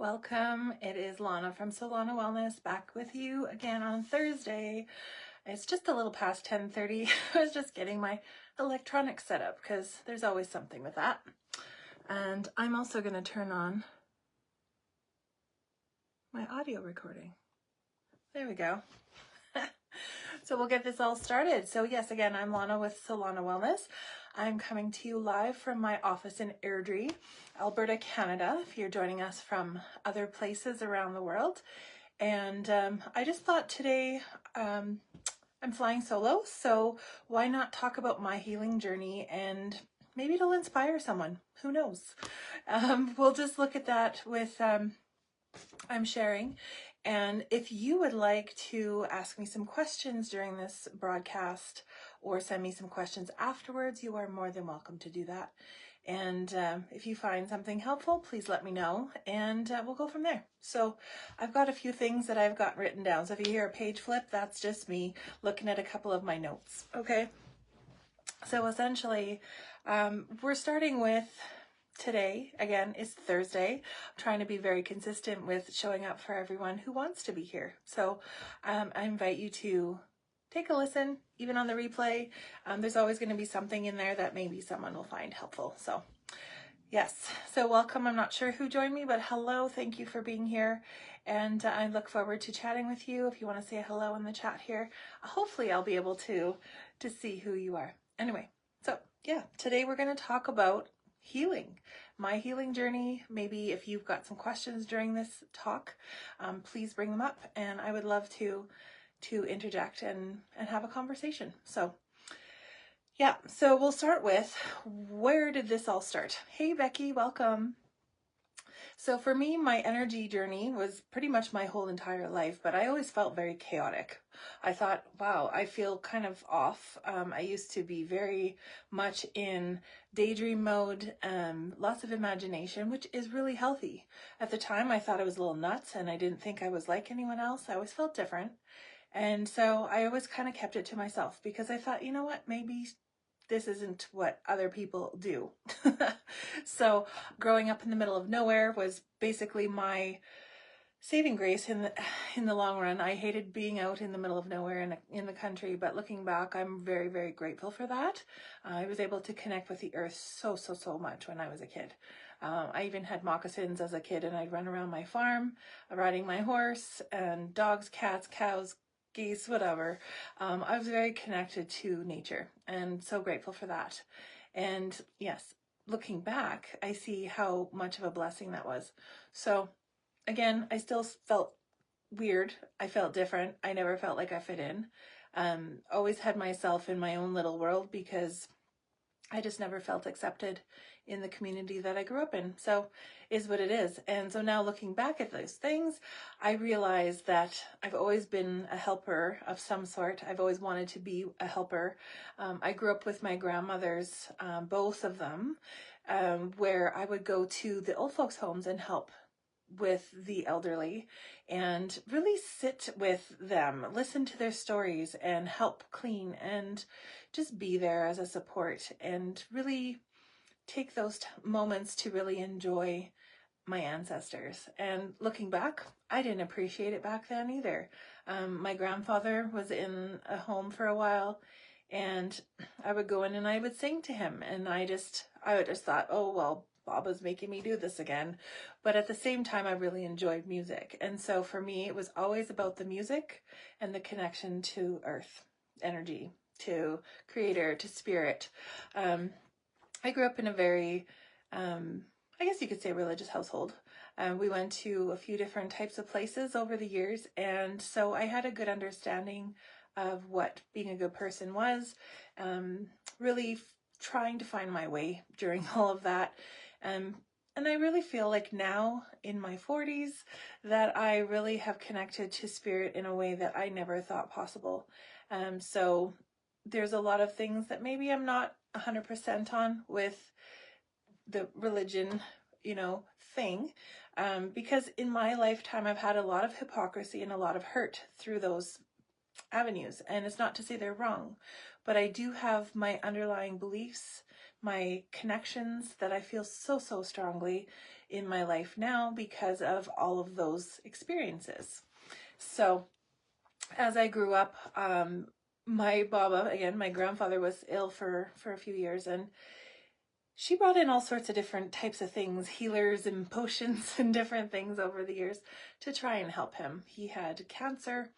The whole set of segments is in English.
Welcome. It is Lana from Solauna Wellness back with you again on Thursday. It's just a little past 10:30. I was just getting my electronics set up because there's always something with that. And I'm also going to turn on my audio recording. There we go. So we'll get this all started. So yes, again, I'm Lana with Solauna Wellness. I'm coming to you live from my office in Airdrie, Alberta, Canada, if you're joining us from other places around the world. And I just thought today I'm flying solo, so why not talk about my healing journey, and maybe it'll inspire someone. Who knows? We'll just look at that with I'm sharing. And if you would like to ask me some questions during this broadcast or send me some questions afterwards, you are more than welcome to do that. And if you find something helpful, please let me know, and we'll go from there. So I've got a few things that I've got written down. So if you hear a page flip, that's just me looking at a couple of my notes. Okay. So essentially, we're starting with today. Again, it's Thursday. I'm trying to be very consistent with showing up for everyone who wants to be here. So I invite you to take a listen, even on the replay. There's always going to be something in there that maybe someone will find helpful. So yes, so welcome. I'm not sure who joined me, but hello. Thank you for being here. And I look forward to chatting with you. If you want to say hello in the chat here, hopefully I'll be able to see who you are. Anyway, so yeah, today we're going to talk about healing, my healing journey. Maybe if you've got some questions during this talk, please bring them up, and I would love to interject and have a conversation. So yeah, so we'll start with, where did this all start? Hey Becky, welcome. So for me, my energy journey was pretty much my whole entire life, but I always felt very chaotic. I thought, wow, I feel kind of off. I used to be very much in daydream mode, lots of imagination, which is really healthy. At the time, I thought I was a little nuts, and I didn't think I was like anyone else. I always felt different. And so I always kind of kept it to myself, because I thought, you know what, maybe this isn't what other people do. So growing up in the middle of nowhere was basically my saving grace in the long run. I hated being out in the middle of nowhere in the country, but looking back, I'm very, very grateful for that. I was able to connect with the earth so much when I was a kid. I even had moccasins as a kid, and I'd run around my farm riding my horse, and dogs, cats, cows, geese, whatever. I was very connected to nature, and so grateful for that. And yes, looking back, I see how much of a blessing that was. So again, I still felt weird. I felt different. I never felt like I fit in. Always had myself in my own little world, because I just never felt accepted in the community that I grew up in. So is what it is. And so now looking back at those things, I realize that I've always been a helper of some sort. I've always wanted to be a helper. I grew up with my grandmothers, both of them, where I would go to the old folks' homes and help with the elderly, and really sit with them, listen to their stories, and help clean, and just be there as a support, and really take those moments to really enjoy my ancestors. And looking back, I didn't appreciate it back then either. My grandfather was in a home for a while, and I would go in and I would sing to him, and I just thought, oh well, Bob was making me do this again. But at the same time, I really enjoyed music. And so for me, it was always about the music and the connection to earth energy, to creator, to spirit. I grew up in a very, I guess you could say, religious household. We went to a few different types of places over the years, and so I had a good understanding of what being a good person was, really trying to find my way during all of that. And I really feel like now in my 40s that I really have connected to spirit in a way that I never thought possible. So there's a lot of things that maybe I'm not 100% on with the religion, thing, because in my lifetime I've had a lot of hypocrisy and a lot of hurt through those avenues. And it's not to say they're wrong, but I do have my underlying beliefs, my connections that I feel so, so strongly in my life now because of all of those experiences. So as I grew up, my Baba, again, my grandfather was ill for a few years, and she brought in all sorts of different types of things, healers and potions and different things over the years to try and help him. He had cancer,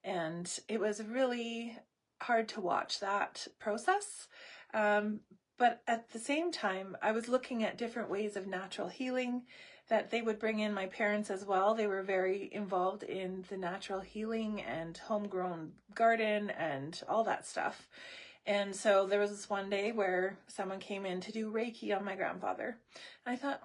and it was really hard to watch that process. But at the same time, I was looking at different ways of natural healing that they would bring in. My parents as well. They were very involved in the natural healing and homegrown garden and all that stuff. And so there was this one day where someone came in to do Reiki on my grandfather. I thought,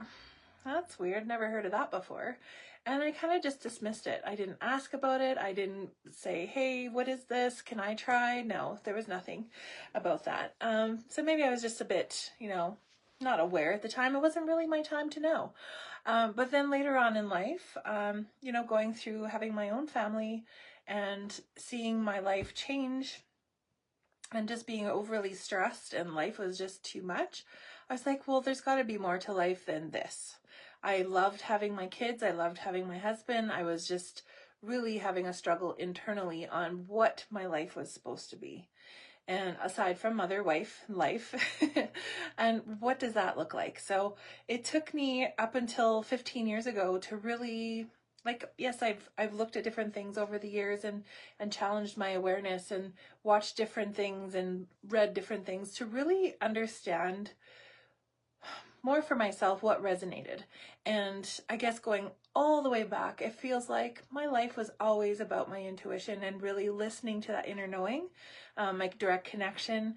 that's weird. Never heard of that before. And I kind of just dismissed it. I didn't ask about it. I didn't say, hey, what is this? Can I try? No, there was nothing about that. So maybe I was just a bit, not aware at the time. It wasn't really my time to know. But then later on in life, going through having my own family and seeing my life change and just being overly stressed and life was just too much, I was like, well, there's got to be more to life than this. I loved having my kids. I loved having my husband. I was just really having a struggle internally on what my life was supposed to be. And aside from mother, wife, life, and what does that look like? So it took me up until 15 years ago to really, yes, I've looked at different things over the years and challenged my awareness and watched different things and read different things to really understand more for myself what resonated. And I guess going all the way back, it feels like my life was always about my intuition and really listening to that inner knowing, my direct connection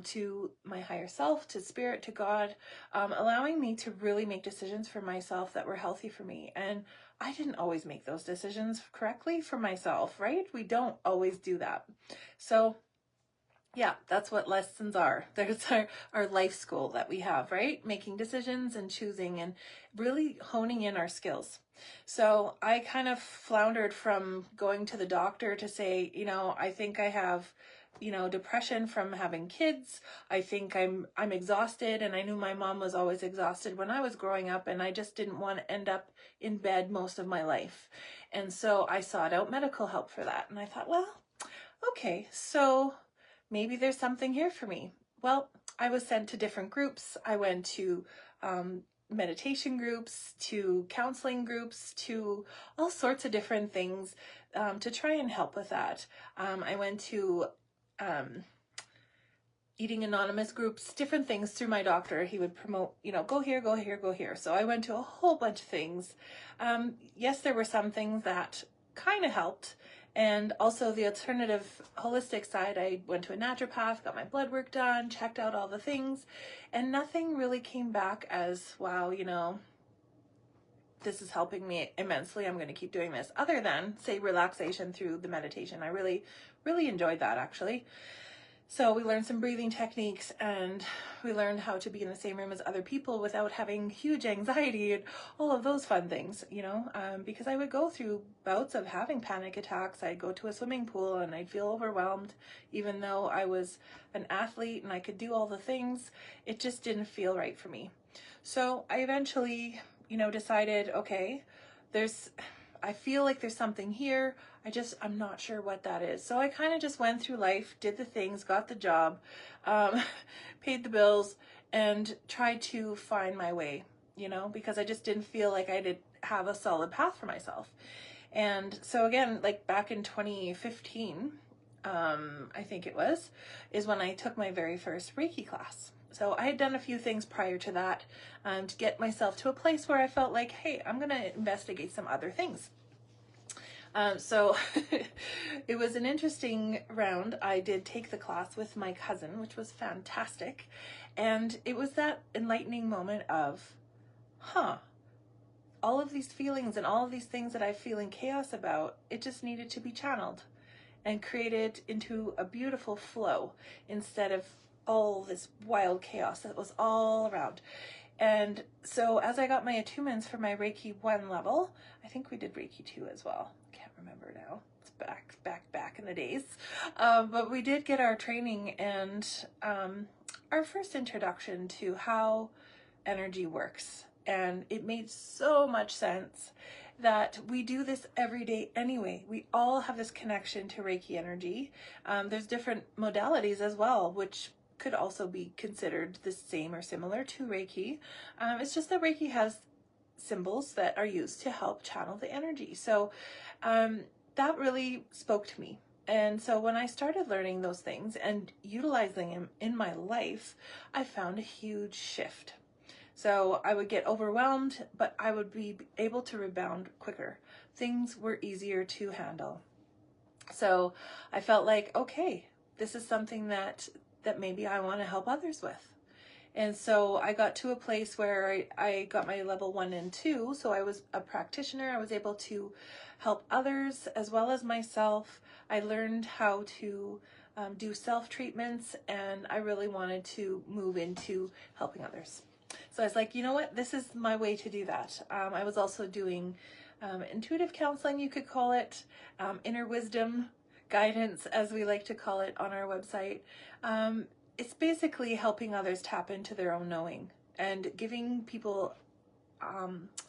to my higher self, to spirit, to God, allowing me to really make decisions for myself that were healthy for me. And I didn't always make those decisions correctly for myself, right? We don't always do that. So yeah, that's what lessons are. There's our life school that we have, right? Making decisions and choosing and really honing in our skills. So I kind of floundered from going to the doctor to say, I think I have, depression from having kids. I think I'm exhausted, and I knew my mom was always exhausted when I was growing up, and I just didn't want to end up in bed most of my life. And so I sought out medical help for that. And I thought, well, okay, so maybe there's something here for me. Well, I was sent to different groups. I went to meditation groups, to counseling groups, to all sorts of different things to try and help with that. I went to eating anonymous groups, different things through my doctor. He would promote, go here, go here, go here. So I went to a whole bunch of things. Yes, there were some things that kind of helped. And also the alternative holistic side, I went to a naturopath, got my blood work done, checked out all the things, and nothing really came back as, wow, this is helping me immensely. I'm going to keep doing this, other than, say, relaxation through the meditation. I really, really enjoyed that, actually. So we learned some breathing techniques, and we learned how to be in the same room as other people without having huge anxiety and all of those fun things, because I would go through bouts of having panic attacks. I'd go to a swimming pool and I'd feel overwhelmed, even though I was an athlete and I could do all the things. It just didn't feel right for me. So I eventually, decided, okay, I feel like there's something here. I'm not sure what that is. So I kind of just went through life, did the things, got the job, paid the bills, and tried to find my way, because I just didn't feel like I did have a solid path for myself. And so again, like back in 2015, I think it was, is when I took my very first Reiki class. So I had done a few things prior to that to get myself to a place where I felt like, hey, I'm going to investigate some other things. So it was an interesting round. I did take the class with my cousin, which was fantastic. And it was that enlightening moment of, all of these feelings and all of these things that I feel in chaos about, it just needed to be channeled and created into a beautiful flow instead of all this wild chaos that was all around. And so as I got my attunements for my Reiki 1 level, I think we did Reiki 2 as well. Can't remember now. It's back in the days. But we did get our training and our first introduction to how energy works. And it made so much sense that we do this every day anyway. We all have this connection to Reiki energy. There's different modalities as well, which could also be considered the same or similar to Reiki. It's just that Reiki has symbols that are used to help channel the energy. So that really spoke to me. And so when I started learning those things and utilizing them in my life, I found a huge shift. So I would get overwhelmed, but I would be able to rebound quicker. Things were easier to handle. So I felt like, okay, this is something that maybe I want to help others with. And so I got to a place where I got my level 1 and 2. So I was a practitioner. I was able to help others as well as myself. I learned how to do self-treatments, and I really wanted to move into helping others. So I was like, you know what, this is my way to do that. I was also doing intuitive counseling, you could call it, inner wisdom guidance, as we like to call it on our website. It's basically helping others tap into their own knowing and giving people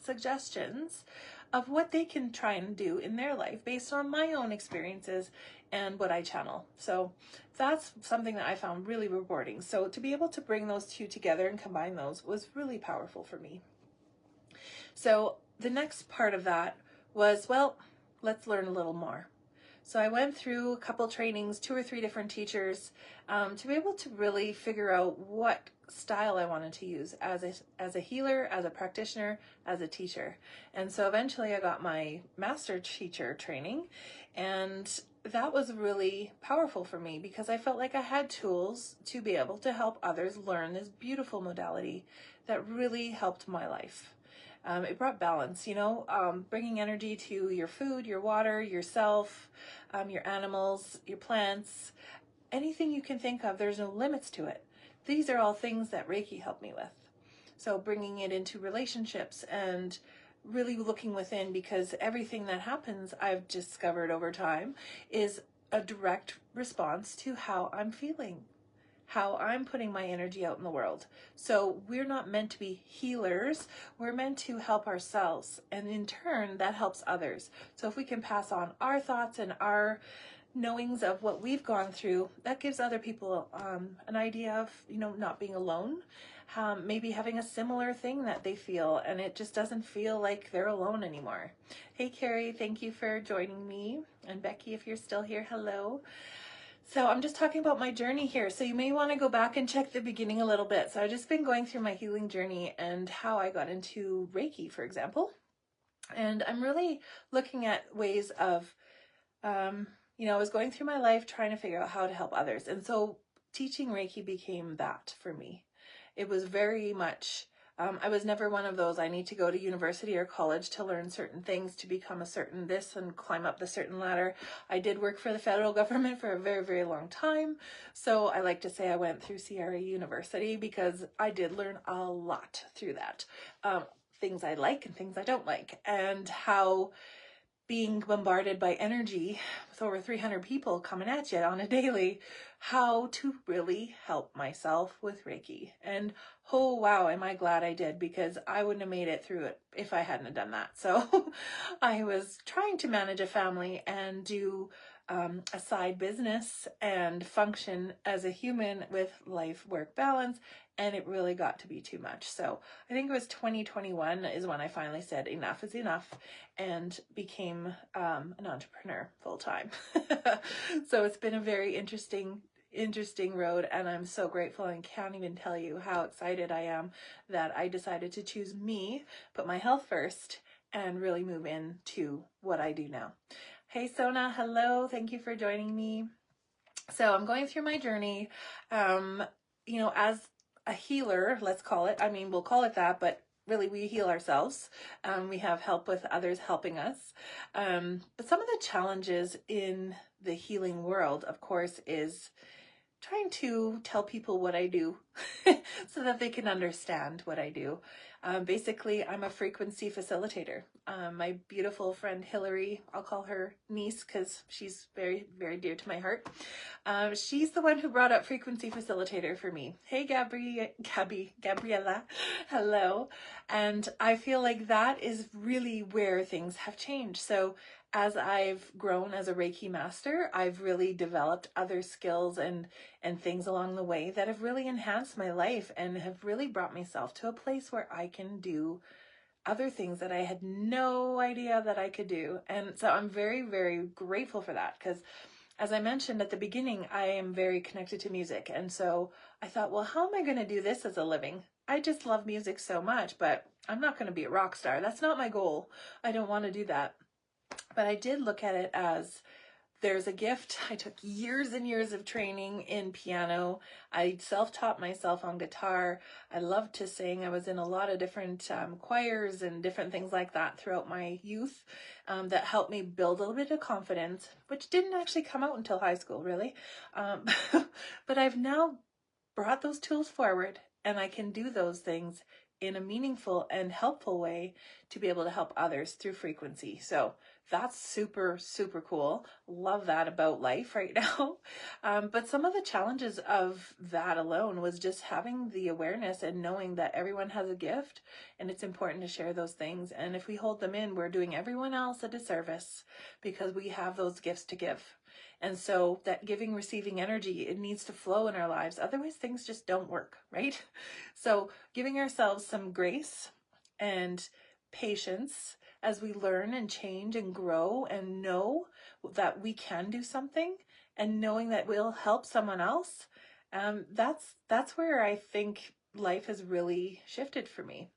suggestions of what they can try and do in their life based on my own experiences and what I channel. So that's something that I found really rewarding. So to be able to bring those two together and combine those was really powerful for me. So the next part of that was, well, let's learn a little more. So I went through a couple trainings, 2 or 3 different teachers, to be able to really figure out what style I wanted to use as a healer, as a practitioner, as a teacher. And so eventually I got my master teacher training, and that was really powerful for me because I felt like I had tools to be able to help others learn this beautiful modality that really helped my life. It brought balance, bringing energy to your food, your water, yourself, your animals, your plants, anything you can think of. There's no limits to it. These are all things that Reiki helped me with. So bringing it into relationships and really looking within, because everything that happens, I've discovered over time, is a direct response to how I'm feeling, how I'm putting my energy out in the world. So we're not meant to be healers. We're meant to help ourselves. And in turn, that helps others. So if we can pass on our thoughts and our knowings of what we've gone through, that gives other people an idea of, not being alone. Maybe having a similar thing that they feel, and it just doesn't feel like they're alone anymore. Hey, Carrie, thank you for joining me. And Becky, if you're still here, hello. So I'm just talking about my journey here. So you may want to go back and check the beginning a little bit. So I've just been going through my healing journey and how I got into Reiki, for example. And I'm really looking at ways of, I was going through my life trying to figure out how to help others. And so teaching Reiki became that for me. It was very much, I was never one of those, I need to go to university or college to learn certain things to become a certain this and climb up the certain ladder. I did work for the federal government for a very, very long time. So I like to say I went through CRA University because I did learn a lot through that. Things I like and things I don't like, and how being bombarded by energy with over 300 people coming at you on a daily, how to really help myself with Reiki. And oh wow, am I glad I did, because I wouldn't have made it through it if I hadn't have done that. So I was trying to manage a family and do a side business and function as a human with life-work balance, and it really got to be too much. So I think it was 2021 is when I finally said enough is enough and became an entrepreneur full-time. So it's been a very interesting road, and I'm so grateful and can't even tell you how excited I am that I decided to choose me, put my health first, and really move into what I do now. Hey Sona, hello, thank you for joining me. So I'm going through my journey, as a healer, let's call it. I mean, we'll call it that, but really we heal ourselves. We have help with others helping us. But some of the challenges in the healing world, of course, is trying to tell people what I do so that they can understand what I do. Basically, I'm a frequency facilitator. My beautiful friend Hillary, I'll call her niece because she's very, very dear to my heart. She's the one who brought up frequency facilitator for me. Hey, Gabriella, hello. And I feel like that is really where things have changed. So as I've grown as a Reiki master, I've really developed other skills and things along the way that have really enhanced my life and have really brought myself to a place where I can do other things that I had no idea that I could do. And so I'm very, very grateful for that, because as I mentioned at the beginning, I am very connected to music. And so I thought, well, how am I going to do this as a living? I just love music so much, but I'm not going to be a rock star. That's not my goal. I don't want to do that. But I did look at it as there's a gift. I took years and years of training in piano. I self-taught myself on guitar. I loved to sing. I was in a lot of different choirs and different things like that throughout my youth that helped me build a little bit of confidence, which didn't actually come out until high school, really. But I've now brought those tools forward, and I can do those things in a meaningful and helpful way to be able to help others through frequency. So that's super, super cool. Love that about life right now. But some of the challenges of that alone was just having the awareness and knowing that everyone has a gift, and it's important to share those things. And if we hold them in, we're doing everyone else a disservice, because we have those gifts to give. And so that giving, receiving energy, it needs to flow in our lives. Otherwise, things just don't work, right? So giving ourselves some grace and patience as we learn and change and grow and know that we can do something, and knowing that we'll help someone else, that's where I think life has really shifted for me.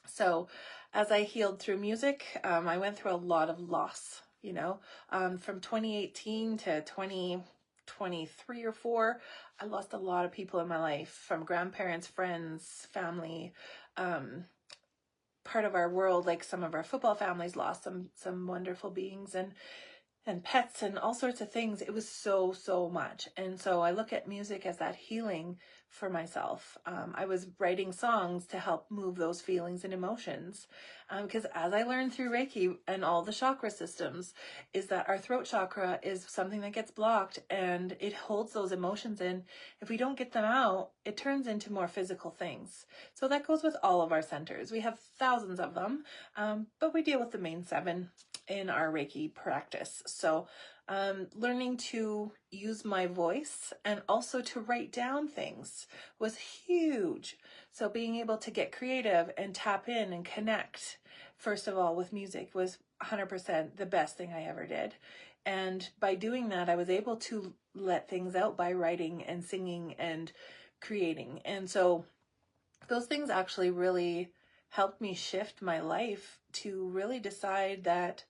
So as I healed through music, I went through a lot of loss, from 2018 to 2023 or 4, I lost a lot of people in my life, from grandparents, friends, family, part of our world. Like some of our football families lost some wonderful beings, and pets and all sorts of things. It was so much. And so I look at music as that healing for myself. I was writing songs to help move those feelings and emotions. Because as I learned through Reiki and all the chakra systems, is that our throat chakra is something that gets blocked, and it holds those emotions in. If we don't get them out, it turns into more physical things. So that goes with all of our centers. We have thousands of them, but we deal with the main 7 in our Reiki practice. So learning to use my voice and also to write down things was huge. So being able to get creative and tap in and connect, first of all, with music was 100% the best thing I ever did. And by doing that, I was able to let things out by writing and singing and creating. And so those things actually really helped me shift my life to really decide that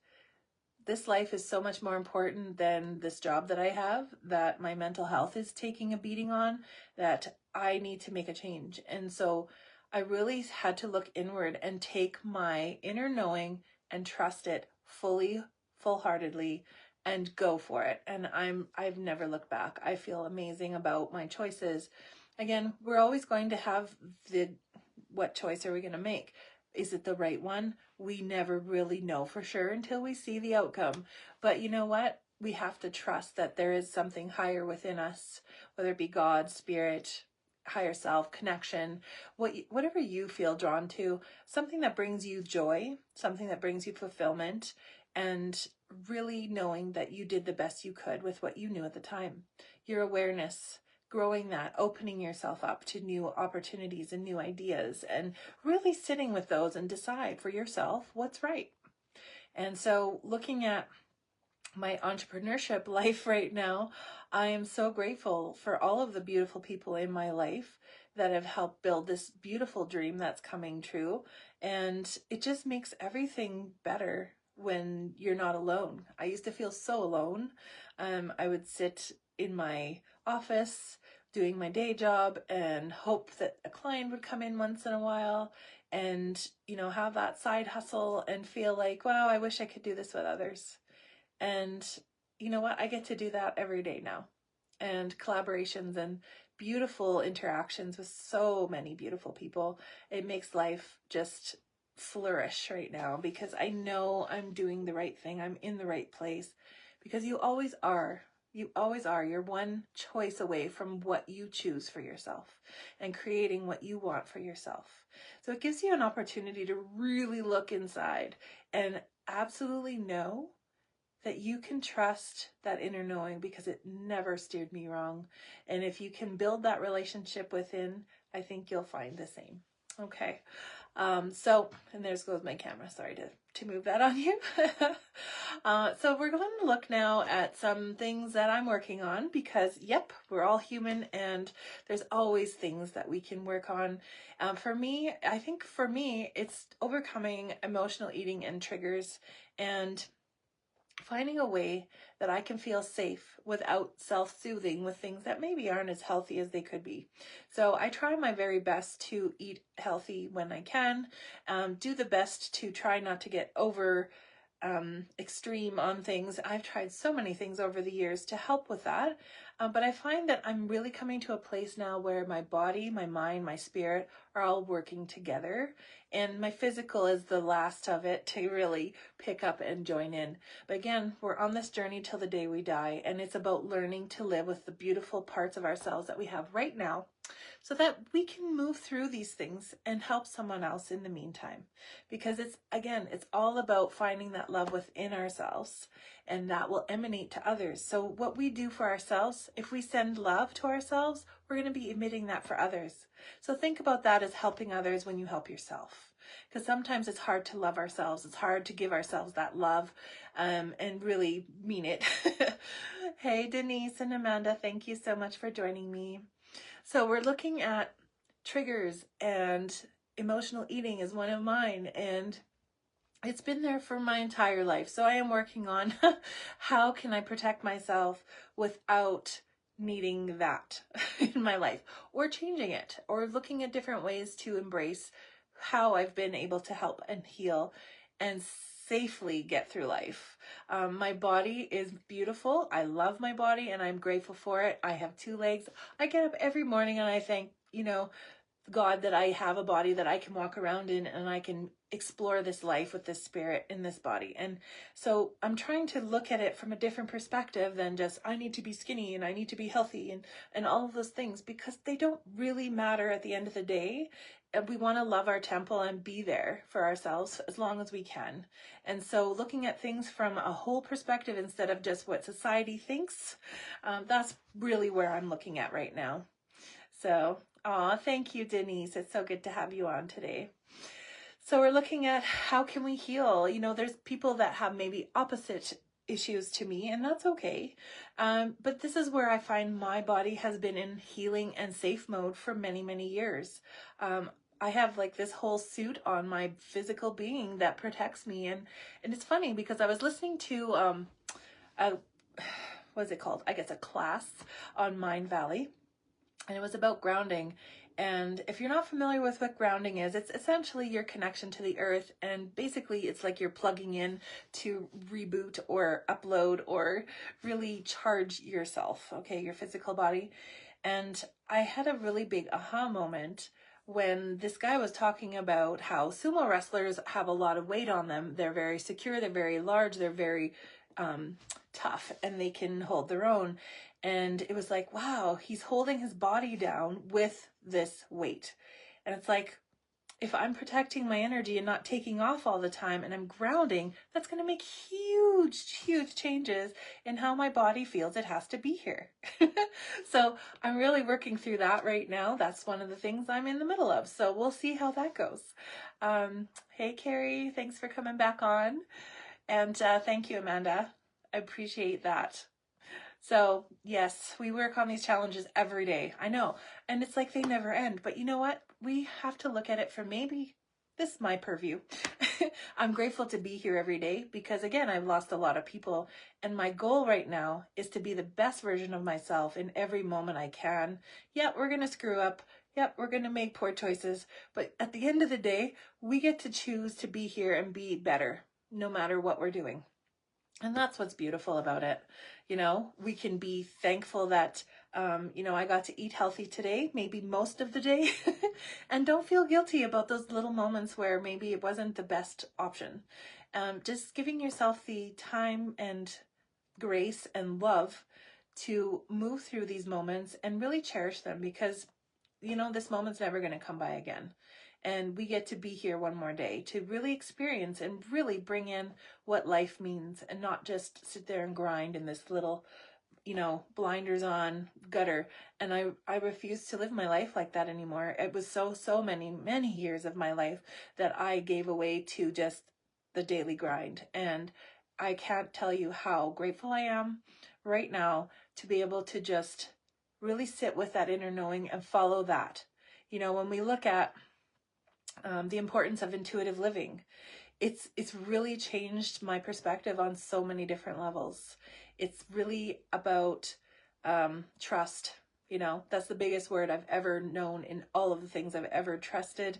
this life is so much more important than this job that I have, that my mental health is taking a beating on, that I need to make a change. And so I really had to look inward and take my inner knowing and trust it fully, full-heartedly, and go for it. And I've never looked back. I feel amazing about my choices. Again, we're always going to have what choice are we going to make? Is it the right one? We never really know for sure until we see the outcome. But you know what? We have to trust that there is something higher within us, whether it be God, spirit, higher self, connection, whatever you feel drawn to, something that brings you joy, something that brings you fulfillment, and really knowing that you did the best you could with what you knew at the time. Your awareness, growing that, opening yourself up to new opportunities and new ideas, and really sitting with those and decide for yourself what's right. And so looking at my entrepreneurship life right now, I am so grateful for all of the beautiful people in my life that have helped build this beautiful dream that's coming true. And it just makes everything better when you're not alone. I used to feel so alone. I would sit in my office doing my day job and hope that a client would come in once in a while, and have that side hustle and feel like, wow, I wish I could do this with others. And you know what? I get to do that every day now. And collaborations and beautiful interactions with so many beautiful people. It makes life just flourish right now because I know I'm doing the right thing. I'm in the right place because you always are. You always are. You're one choice away from what you choose for yourself and creating what you want for yourself. So it gives you an opportunity to really look inside and absolutely know that you can trust that inner knowing because it never steered me wrong. And if you can build that relationship within, I think you'll find the same. Okay. And there goes my camera. Sorry to move that on you. So we're going to look now at some things that I'm working on because, yep, we're all human and there's always things that we can work on. For me, it's overcoming emotional eating and triggers and finding a way that I can feel safe without self-soothing with things that maybe aren't as healthy as they could be. So I try my very best to eat healthy when I can, do the best to try not to get over extreme on things. I've tried so many things over the years to help with that. But I find that I'm really coming to a place now where my body, my mind, my spirit are all working together. And my physical is the last of it to really pick up and join in. But again, we're on this journey till the day we die. And it's about learning to live with the beautiful parts of ourselves that we have right now so that we can move through these things and help someone else in the meantime. Because it's all about finding that love within ourselves and that will emanate to others. So what we do for ourselves, if we send love to ourselves, we're going to be emitting that for others. So think about that as helping others when you help yourself. Because sometimes it's hard to love ourselves. It's hard to give ourselves that love and really mean it. Hey, Denise and Amanda, thank you so much for joining me. So we're looking at triggers, and emotional eating is one of mine, and it's been there for my entire life. So I am working on how can I protect myself without needing that in my life, or changing it, or looking at different ways to embrace how I've been able to help and heal and safely get through life. My body is beautiful. I love my body and I'm grateful for it. I have 2 legs. I get up every morning and I thank, God that I have a body that I can walk around in and I can explore this life with this spirit in this body. And so I'm trying to look at it from a different perspective than just I need to be skinny and I need to be healthy and all of those things, because they don't really matter at the end of the day. And we want to love our temple and be there for ourselves as long as we can. And so looking at things from a whole perspective instead of just what society thinks, that's really where I'm looking at right now. So, thank you, Denise. It's so good to have you on today. So we're looking at how can we heal? There's people that have maybe opposite issues to me, and that's okay. But this is where I find my body has been in healing and safe mode for many, many years. I have like this whole suit on my physical being that protects me. And it's funny because I was listening to, what's it called? I guess a class on Mind Valley. And it was about grounding. And if you're not familiar with what grounding is, it's essentially your connection to the earth. And basically it's like you're plugging in to reboot or upload or really charge yourself, okay, your physical body. And I had a really big aha moment when this guy was talking about how sumo wrestlers have a lot of weight on them. They're very secure, they're very large, they're very tough, and they can hold their own. And it was like, wow, he's holding his body down with this weight. And it's like, if I'm protecting my energy and not taking off all the time and I'm grounding, that's going to make huge, huge changes in how my body feels it has to be here. So I'm really working through that right now. That's one of the things I'm in the middle of. So we'll see how that goes. Hey, Carrie, thanks for coming back on. And thank you, Amanda. I appreciate that. So yes, we work on these challenges every day. I know. And it's like they never end. But you know what? We have to look at it from maybe this is my purview. I'm grateful to be here every day because, again, I've lost a lot of people. And my goal right now is to be the best version of myself in every moment I can. Yeah, we're going to screw up. Yep, we're going to make poor choices. But at the end of the day, we get to choose to be here and be better no matter what we're doing. And that's what's beautiful about it. We can be thankful that I got to eat healthy today, maybe most of the day, and don't feel guilty about those little moments where maybe it wasn't the best option. Just giving yourself the time and grace and love to move through these moments and really cherish them, because this moment's never going to come by again. And we get to be here one more day to really experience and really bring in what life means, and not just sit there and grind in this little, blinders on gutter. And I refuse to live my life like that anymore. It was so many years of my life that I gave away to just the daily grind. And I can't tell you how grateful I am right now to be able to just really sit with that inner knowing and follow that. When we look at the importance of intuitive living, it's really changed my perspective on so many different levels. It's really about trust. That's the biggest word I've ever known in all of the things I've ever trusted,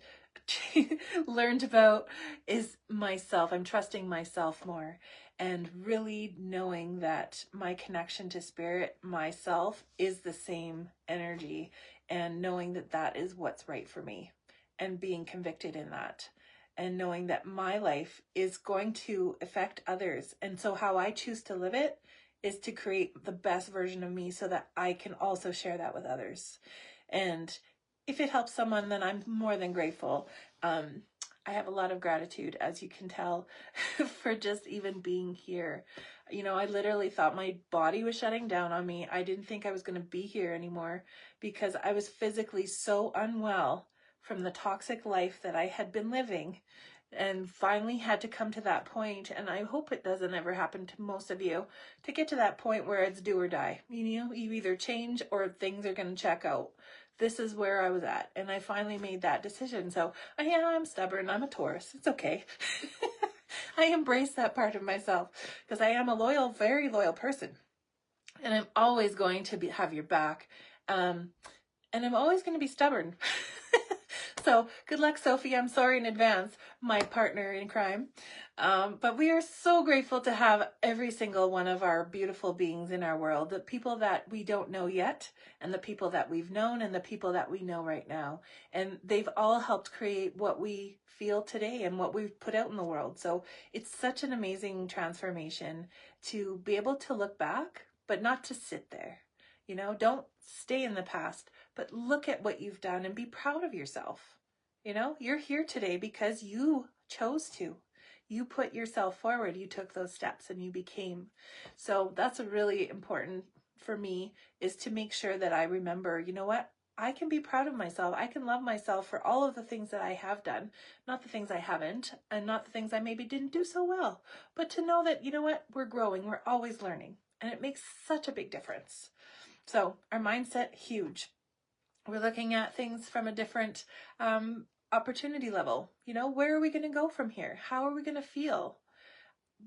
learned about, is myself. I'm trusting myself more, and really knowing that my connection to spirit, myself, is the same energy, and knowing that that is what's right for me, and being convicted in that, and knowing that my life is going to affect others. And so how I choose to live it is to create the best version of me so that I can also share that with others. And if it helps someone, then I'm more than grateful. I have a lot of gratitude, as you can tell, for just even being here. I literally thought my body was shutting down on me. I didn't think I was going to be here anymore, because I was physically so unwell from the toxic life that I had been living, and finally had to come to that point. And I hope it doesn't ever happen to most of you, to get to that point where it's do or die. You either change or things are going to check out. This is where I was at, and I finally made that decision. So yeah, I'm stubborn. I'm a Taurus. It's okay. I embrace that part of myself, because I am a very loyal person, and I'm always going to have your back. And I'm always going to be stubborn. So good luck, Sophie. I'm sorry in advance, my partner in crime. But we are so grateful to have every single one of our beautiful beings in our world, the people that we don't know yet, and the people that we've known, and the people that we know right now. And they've all helped create what we feel today and what we've put out in the world. So it's such an amazing transformation to be able to look back, but not to sit there. Don't stay in the past, but look at what you've done and be proud of yourself. You're here today because you chose to. You put yourself forward. You took those steps and you became. So that's a really important for me, is to make sure that I remember, what? I can be proud of myself. I can love myself for all of the things that I have done, not the things I haven't, and not the things I maybe didn't do so well, but to know that, what? We're growing. We're always learning, and it makes such a big difference. So our mindset, huge. We're looking at things from a different opportunity level. Where are we going to go from here? How are we going to feel?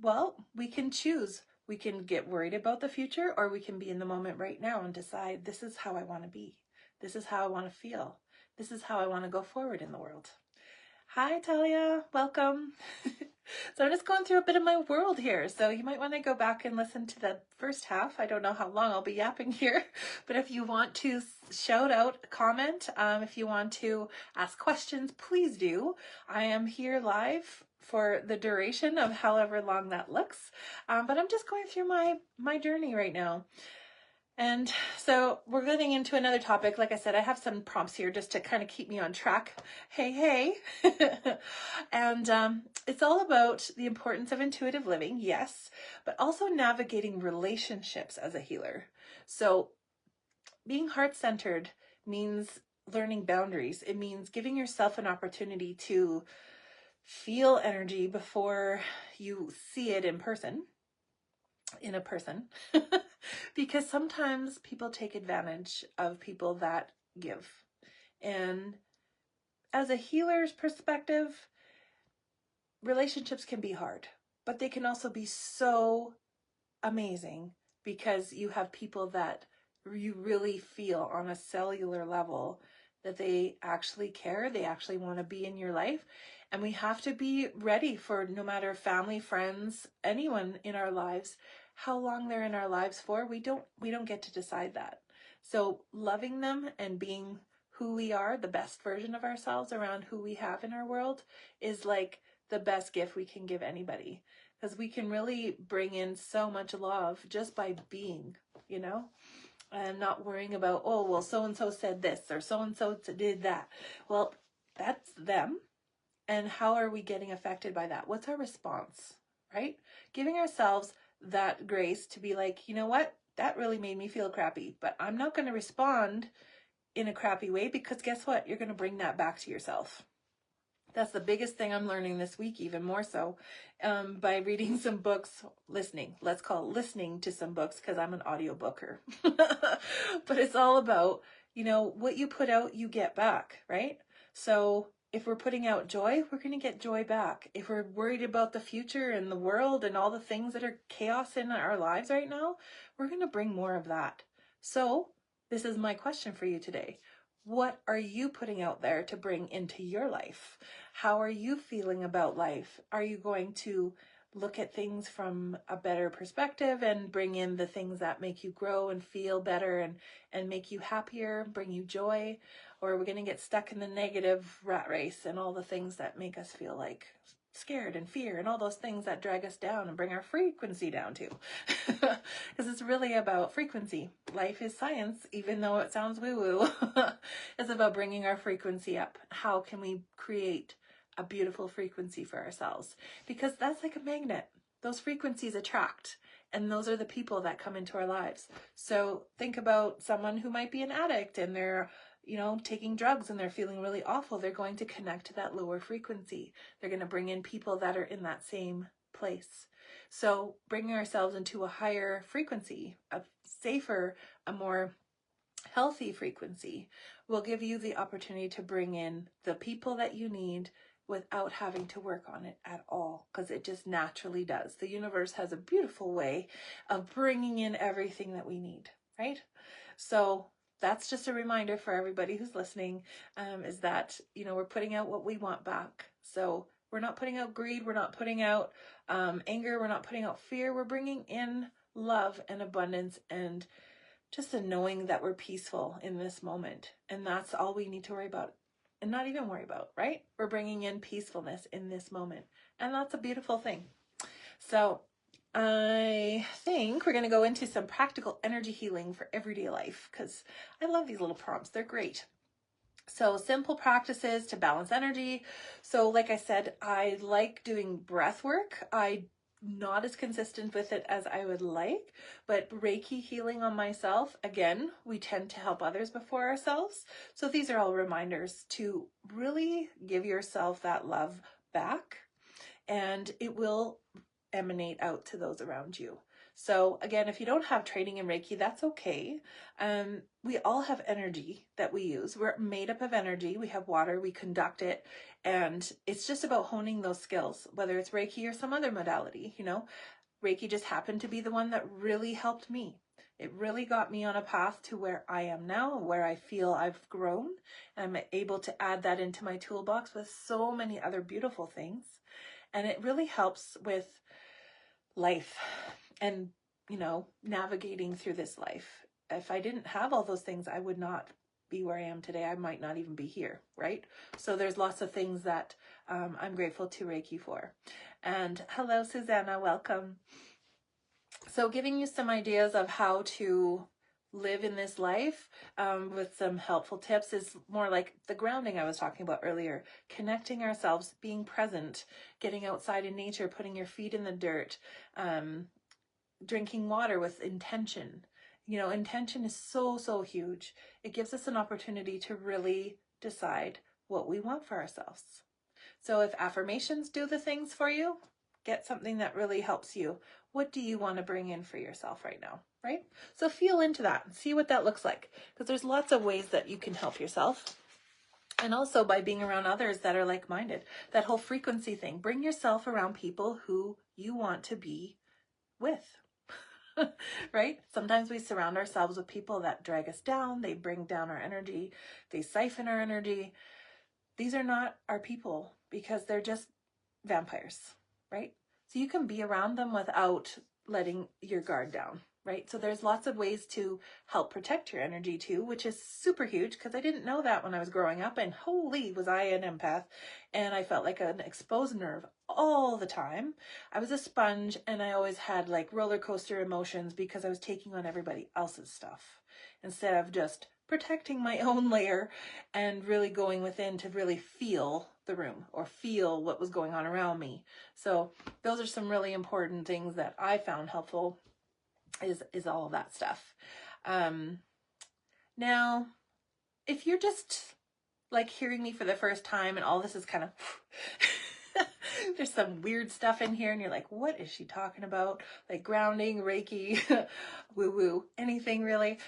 Well, we can choose. We can get worried about the future, or we can be in the moment right now and decide, this is how I want to be. This is how I want to feel. This is how I want to go forward in the world. Hi, Talia. Welcome. So I'm just going through a bit of my world here. So you might want to go back and listen to the first half. I don't know how long I'll be yapping here, but if you want to shout out, comment, if you want to ask questions, please do. I am here live for the duration of however long that looks. But I'm just going through my journey right now. And so we're getting into another topic. Like I said, I have some prompts here just to kind of keep me on track. Hey. And it's all about the importance of intuitive living, yes, but also navigating relationships as a healer. So being heart-centered means learning boundaries. It means giving yourself an opportunity to feel energy before you see it in a person, because sometimes people take advantage of people that give. And as a healer's perspective, relationships can be hard, but they can also be so amazing, because you have people that you really feel on a cellular level that they actually care, they actually want to be in your life. And we have to be ready for, no matter family, friends, anyone in our lives, how long they're in our lives for. We don't get to decide that. So loving them and being who we are, the best version of ourselves around who we have in our world, is like the best gift we can give anybody, because we can really bring in so much love just by being, you know, and not worrying about, oh, well, so-and-so said this or so-and-so did that. Well, that's them. And how are we getting affected by that? What's our response, right? Giving ourselves that grace to be like, you know what? That really made me feel crappy, but I'm not going to respond in a crappy way, because guess what? You're going to bring that back to yourself. That's the biggest thing I'm learning this week, even more so, by reading some books, listening. Let's call it listening to some books, because I'm an audiobooker. But it's all about, you know, what you put out, you get back, right? So if we're putting out joy, we're going to get joy back. If we're worried about the future and the world and all the things that are chaos in our lives right now, we're going to bring more of that. So this is my question for you today. What are you putting out there to bring into your life? How are you feeling about life? Are you going to look at things from a better perspective and bring in the things that make you grow and feel better and make you happier, bring you joy? Or are we going to get stuck in the negative rat race and all the things that make us feel like scared and fear and all those things that drag us down and bring our frequency down too? Because it's really about frequency. Life is science, even though it sounds woo-woo. It's about bringing our frequency up. How can we create a beautiful frequency for ourselves? Because that's like a magnet. Those frequencies attract, and those are the people that come into our lives. So think about someone who might be an addict and they're, you know, taking drugs and they're feeling really awful. They're going to connect to that lower frequency. They're going to bring in people that are in that same place. So bringing ourselves into a higher frequency, a safer, a more healthy frequency, will give you the opportunity to bring in the people that you need without having to work on it at all, because it just naturally does. The universe has a beautiful way of bringing in everything that we need, right? So that's just a reminder for everybody who's listening, is that, you know, we're putting out what we want back. So we're not putting out greed. We're not putting out anger. We're not putting out fear. We're bringing in love and abundance and just a knowing that we're peaceful in this moment. And that's all we need to worry about, and not even worry about, right? We're bringing in peacefulness in this moment. And that's a beautiful thing. So I think we're going to go into some practical energy healing for everyday life, because I love these little prompts. They're great. So simple practices to balance energy. So like I said, I like doing breath work. I'm not as consistent with it as I would like, but Reiki healing on myself, again, we tend to help others before ourselves. So these are all reminders to really give yourself that love back, and it will emanate out to those around you. So again, if you don't have training in Reiki, that's okay. We all have energy that we use. We're made up of energy. We have water, we conduct it, and it's just about honing those skills, whether it's Reiki or some other modality. You know, Reiki just happened to be the one that really helped me. It really got me on a path to where I am now, where I feel I've grown. I'm able to add that into my toolbox with so many other beautiful things. And it really helps with life and, you know, navigating through this life. If I didn't have all those things, I would not be where I am today. I might not even be here, right? So there's lots of things that I'm grateful to Reiki for. And hello, Susanna, welcome. So giving you some ideas of how to live in this life with some helpful tips is more like the grounding I was talking about earlier, connecting ourselves, being present, getting outside in nature, putting your feet in the dirt, drinking water with intention. You know, intention is so, so huge. It gives us an opportunity to really decide what we want for ourselves. So if affirmations do the things for you, get something that really helps you. What do you want to bring in for yourself right now, right? So feel into that and see what that looks like, because there's lots of ways that you can help yourself. And also by being around others that are like-minded, that whole frequency thing. Bring yourself around people who you want to be with, right? Sometimes we surround ourselves with people that drag us down. They bring down our energy. They siphon our energy. These are not our people, because they're just vampires, right? So you can be around them without letting your guard down. right? So there's lots of ways to help protect your energy too, which is super huge because I didn't know that when I was growing up, and holy was I an empath, and I felt like an exposed nerve all the time. I was a sponge, and I always had like roller coaster emotions because I was taking on everybody else's stuff instead of just protecting my own layer and really going within to really feel the room or feel what was going on around me. So those are some really important things that I found helpful, is all of that stuff. Now, if you're just like hearing me for the first time and all this is kind of there's some weird stuff in here and you're like, what is she talking about? Like grounding, Reiki, woo woo, anything really.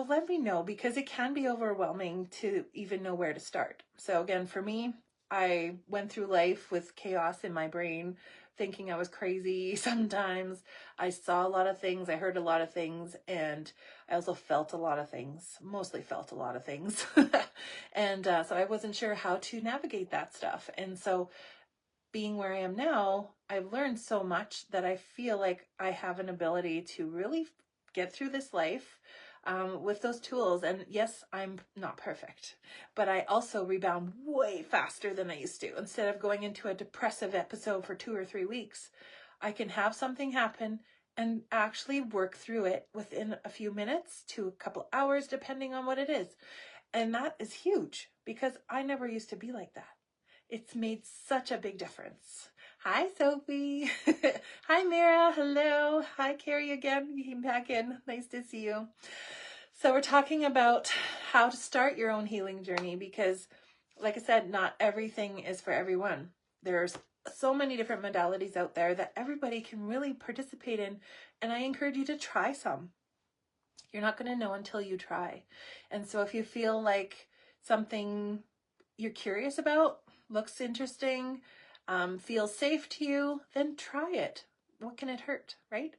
Let me know, because it can be overwhelming to even know where to start. So again, for me, I went through life with chaos in my brain, thinking I was crazy sometimes. I saw a lot of things, I heard a lot of things, and I also felt a lot of things, mostly felt a lot of things. And so I wasn't sure how to navigate that stuff. And so being where I am now, I've learned so much that I feel like I have an ability to really get through this life with those tools. And yes, I'm not perfect, but I also rebound way faster than I used to. Instead of going into a depressive episode for 2 or 3 weeks, I can have something happen and actually work through it within a few minutes to a couple hours, depending on what it is. And that is huge because I never used to be like that. It's made such a big difference. Hi, Sophie. Hi, Mira. Hello. Hi, Carrie again. You came back in. Nice to see you. So we're talking about how to start your own healing journey because, like I said, not everything is for everyone. There's so many different modalities out there that everybody can really participate in, and I encourage you to try some. You're not going to know until you try. And so if you feel like something you're curious about, looks interesting, feels safe to you, then try it. What can it hurt, right?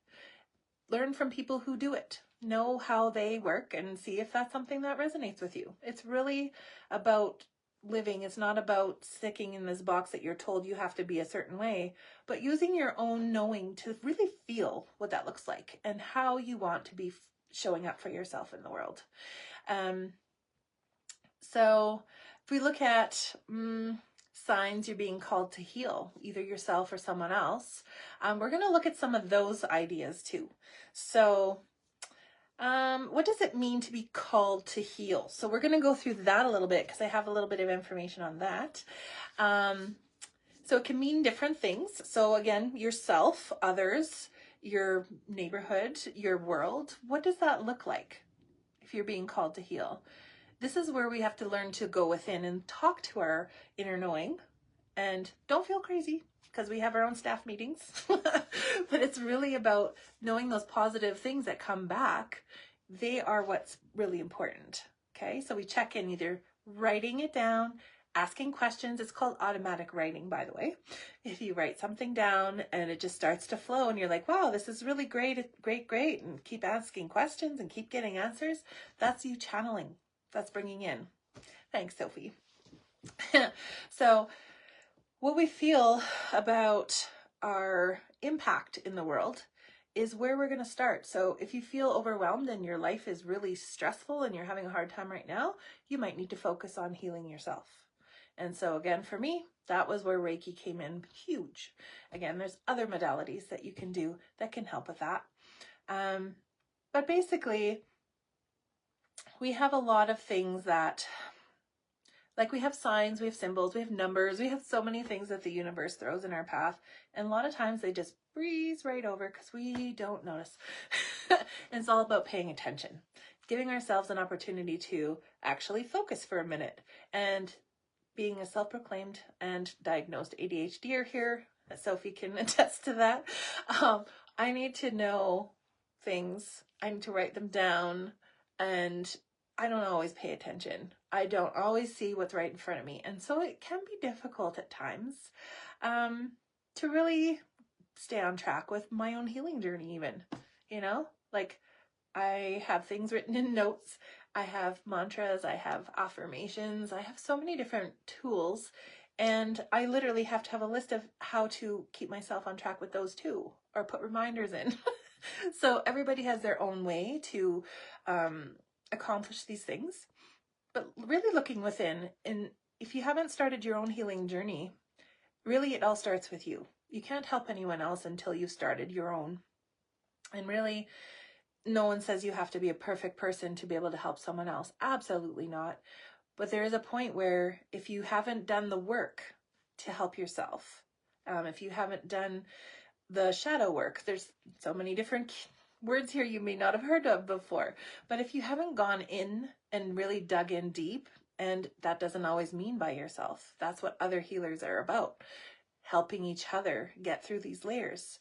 Learn from people who do it. Know how they work and see if that's something that resonates with you. It's really about living. It's not about sticking in this box that you're told you have to be a certain way, but using your own knowing to really feel what that looks like and how you want to be showing up for yourself in the world. So if we look at signs you're being called to heal, either yourself or someone else, we're going to look at some of those ideas too. So what does it mean to be called to heal? So we're going to go through that a little bit because I have a little bit of information on that. So it can mean different things. So again, yourself, others, your neighborhood, your world. What does that look like if you're being called to heal? This is where we have to learn to go within and talk to our inner knowing. And don't feel crazy because we have our own staff meetings. But it's really about knowing those positive things that come back. They are what's really important. Okay, so we check in, either writing it down, asking questions. It's called automatic writing, by the way. If you write something down and it just starts to flow and you're like, wow, this is really great, great, and keep asking questions and keep getting answers, that's you channeling. That's bringing in. Thanks, Sophie. So what we feel about our impact in the world is where we're going to start. So if you feel overwhelmed and your life is really stressful and you're having a hard time right now, you might need to focus on healing yourself. And so again, for me, that was where Reiki came in huge. Again, there's other modalities that you can do that can help with that. But basically, we have a lot of things that, like, we have signs, we have symbols, we have numbers, we have so many things that the universe throws in our path. And a lot of times they just breeze right over because we don't notice. And it's all about paying attention, giving ourselves an opportunity to actually focus for a minute. And being a self-proclaimed and diagnosed ADHDer here, Sophie can attest to that. I need to know things. I need to write them down, and I don't always pay attention. I don't always see what's right in front of me. And so it can be difficult at times to really stay on track with my own healing journey even, like I have things written in notes. I have mantras, I have affirmations, I have so many different tools, and I literally have to have a list of how to keep myself on track with those too, or put reminders in. So everybody has their own way to accomplish these things. But really looking within, and if you haven't started your own healing journey, really it all starts with you. You can't help anyone else until you've started your own. And really, no one says you have to be a perfect person to be able to help someone else. Absolutely not. But there is a point where if you haven't done the work to help yourself, if you haven't done the shadow work, there's so many different words here you may not have heard of before, but if you haven't gone in and really dug in deep, and that doesn't always mean by yourself, that's what other healers are about, helping each other get through these layers.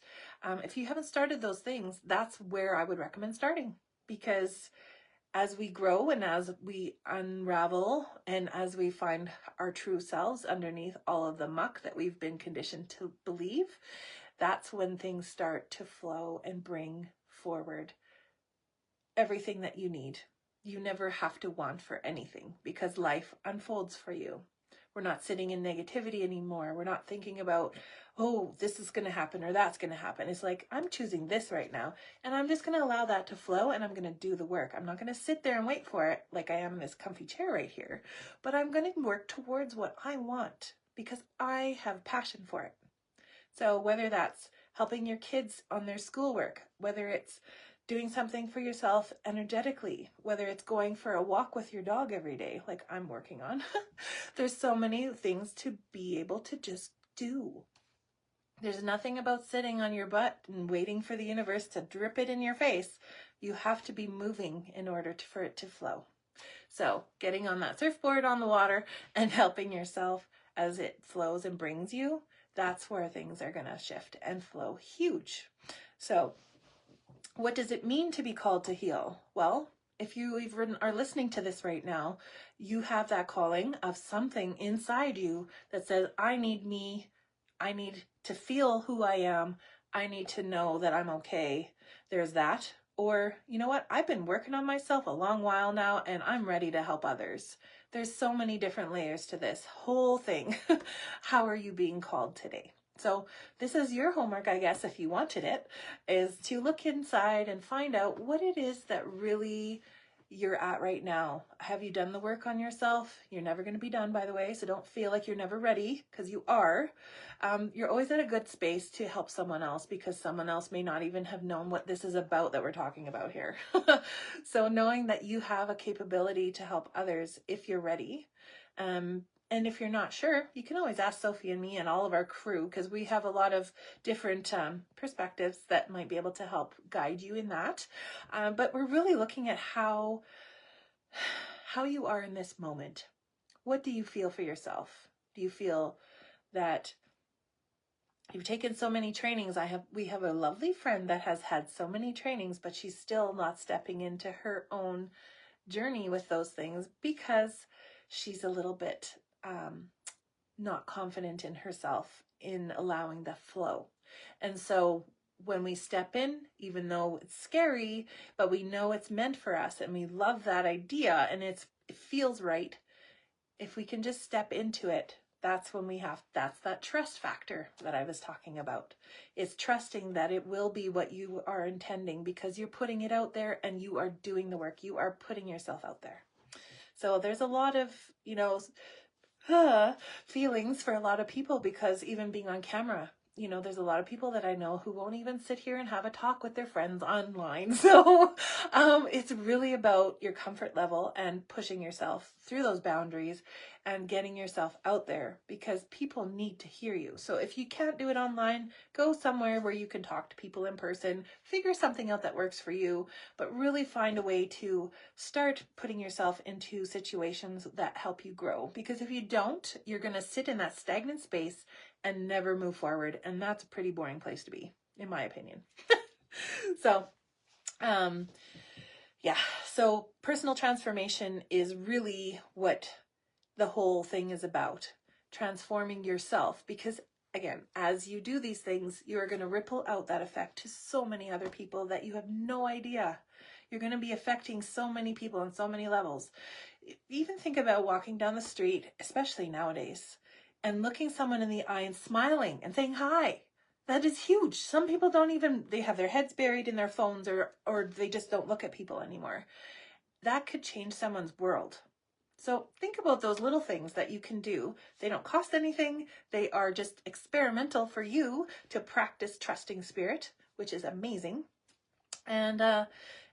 If you haven't started those things, that's where I would recommend starting, because as we grow and as we unravel and as we find our true selves underneath all of the muck that we've been conditioned to believe, that's when things start to flow and bring forward everything that you need. You never have to want for anything because life unfolds for you. We're not sitting in negativity anymore. We're not thinking about, oh, this is going to happen or that's going to happen. It's like, I'm choosing this right now, and I'm just going to allow that to flow, and I'm going to do the work. I'm not going to sit there and wait for it like I am in this comfy chair right here, but I'm going to work towards what I want because I have passion for it. So whether that's helping your kids on their schoolwork, whether it's doing something for yourself energetically, whether it's going for a walk with your dog every day, like I'm working on, there's so many things to be able to just do. There's nothing about sitting on your butt and waiting for the universe to drip it in your face. You have to be moving in order for it to flow. So getting on that surfboard on the water and helping yourself as it flows and brings you, that's where things are going to shift and flow huge. So what does it mean to be called to heal? Well, if you even are listening to this right now, you have that calling of something inside you that says, I need me. I need to feel who I am. I need to know that I'm okay. There's that. Or, you know what? I've been working on myself a long while now, and I'm ready to help others. There's so many different layers to this whole thing. How are you being called today? So this is your homework, I guess, if you wanted it, is to look inside and find out what it is that really you're at right now. Have you done the work on yourself? You're never going to be done, by the way, so don't feel like you're never ready, because you are. You're always at a good space to help someone else, because someone else may not even have known what this is about that we're talking about here. So knowing that you have a capability to help others if you're ready. And if you're not sure, you can always ask Sophie and me and all of our crew, because we have a lot of different perspectives that might be able to help guide you in that. But we're really looking at how you are in this moment. What do you feel for yourself? Do you feel that you've taken so many trainings? We have a lovely friend that has had so many trainings, but she's still not stepping into her own journey with those things because she's a little bit not confident in herself in allowing the flow. And so when we step in, even though it's scary, but we know it's meant for us and we love that idea and it feels right, if we can just step into it, that's that trust factor that I was talking about. It's trusting that it will be what you are intending because you're putting it out there and you are doing the work. You are putting yourself out there. So there's a lot of, feelings for a lot of people, because even being on camera, there's a lot of people that I know who won't even sit here and have a talk with their friends online. So it's really about your comfort level and pushing yourself through those boundaries and getting yourself out there, because people need to hear you. So if you can't do it online, go somewhere where you can talk to people in person, figure something out that works for you, but really find a way to start putting yourself into situations that help you grow. Because if you don't, you're going to sit in that stagnant space and never move forward. And that's a pretty boring place to be, in my opinion. So, so personal transformation is really what the whole thing is about. Transforming yourself, because again, as you do these things, you're going to ripple out that effect to so many other people that you have no idea. You're going to be affecting so many people on so many levels. Even think about walking down the street, especially nowadays, and looking someone in the eye and smiling and saying hi. That is huge. Some people don't even, they have their heads buried in their phones, or they just don't look at people anymore. That could change someone's world. So think about those little things that you can do. They don't cost anything. They are just experimental for you to practice trusting spirit, which is amazing. And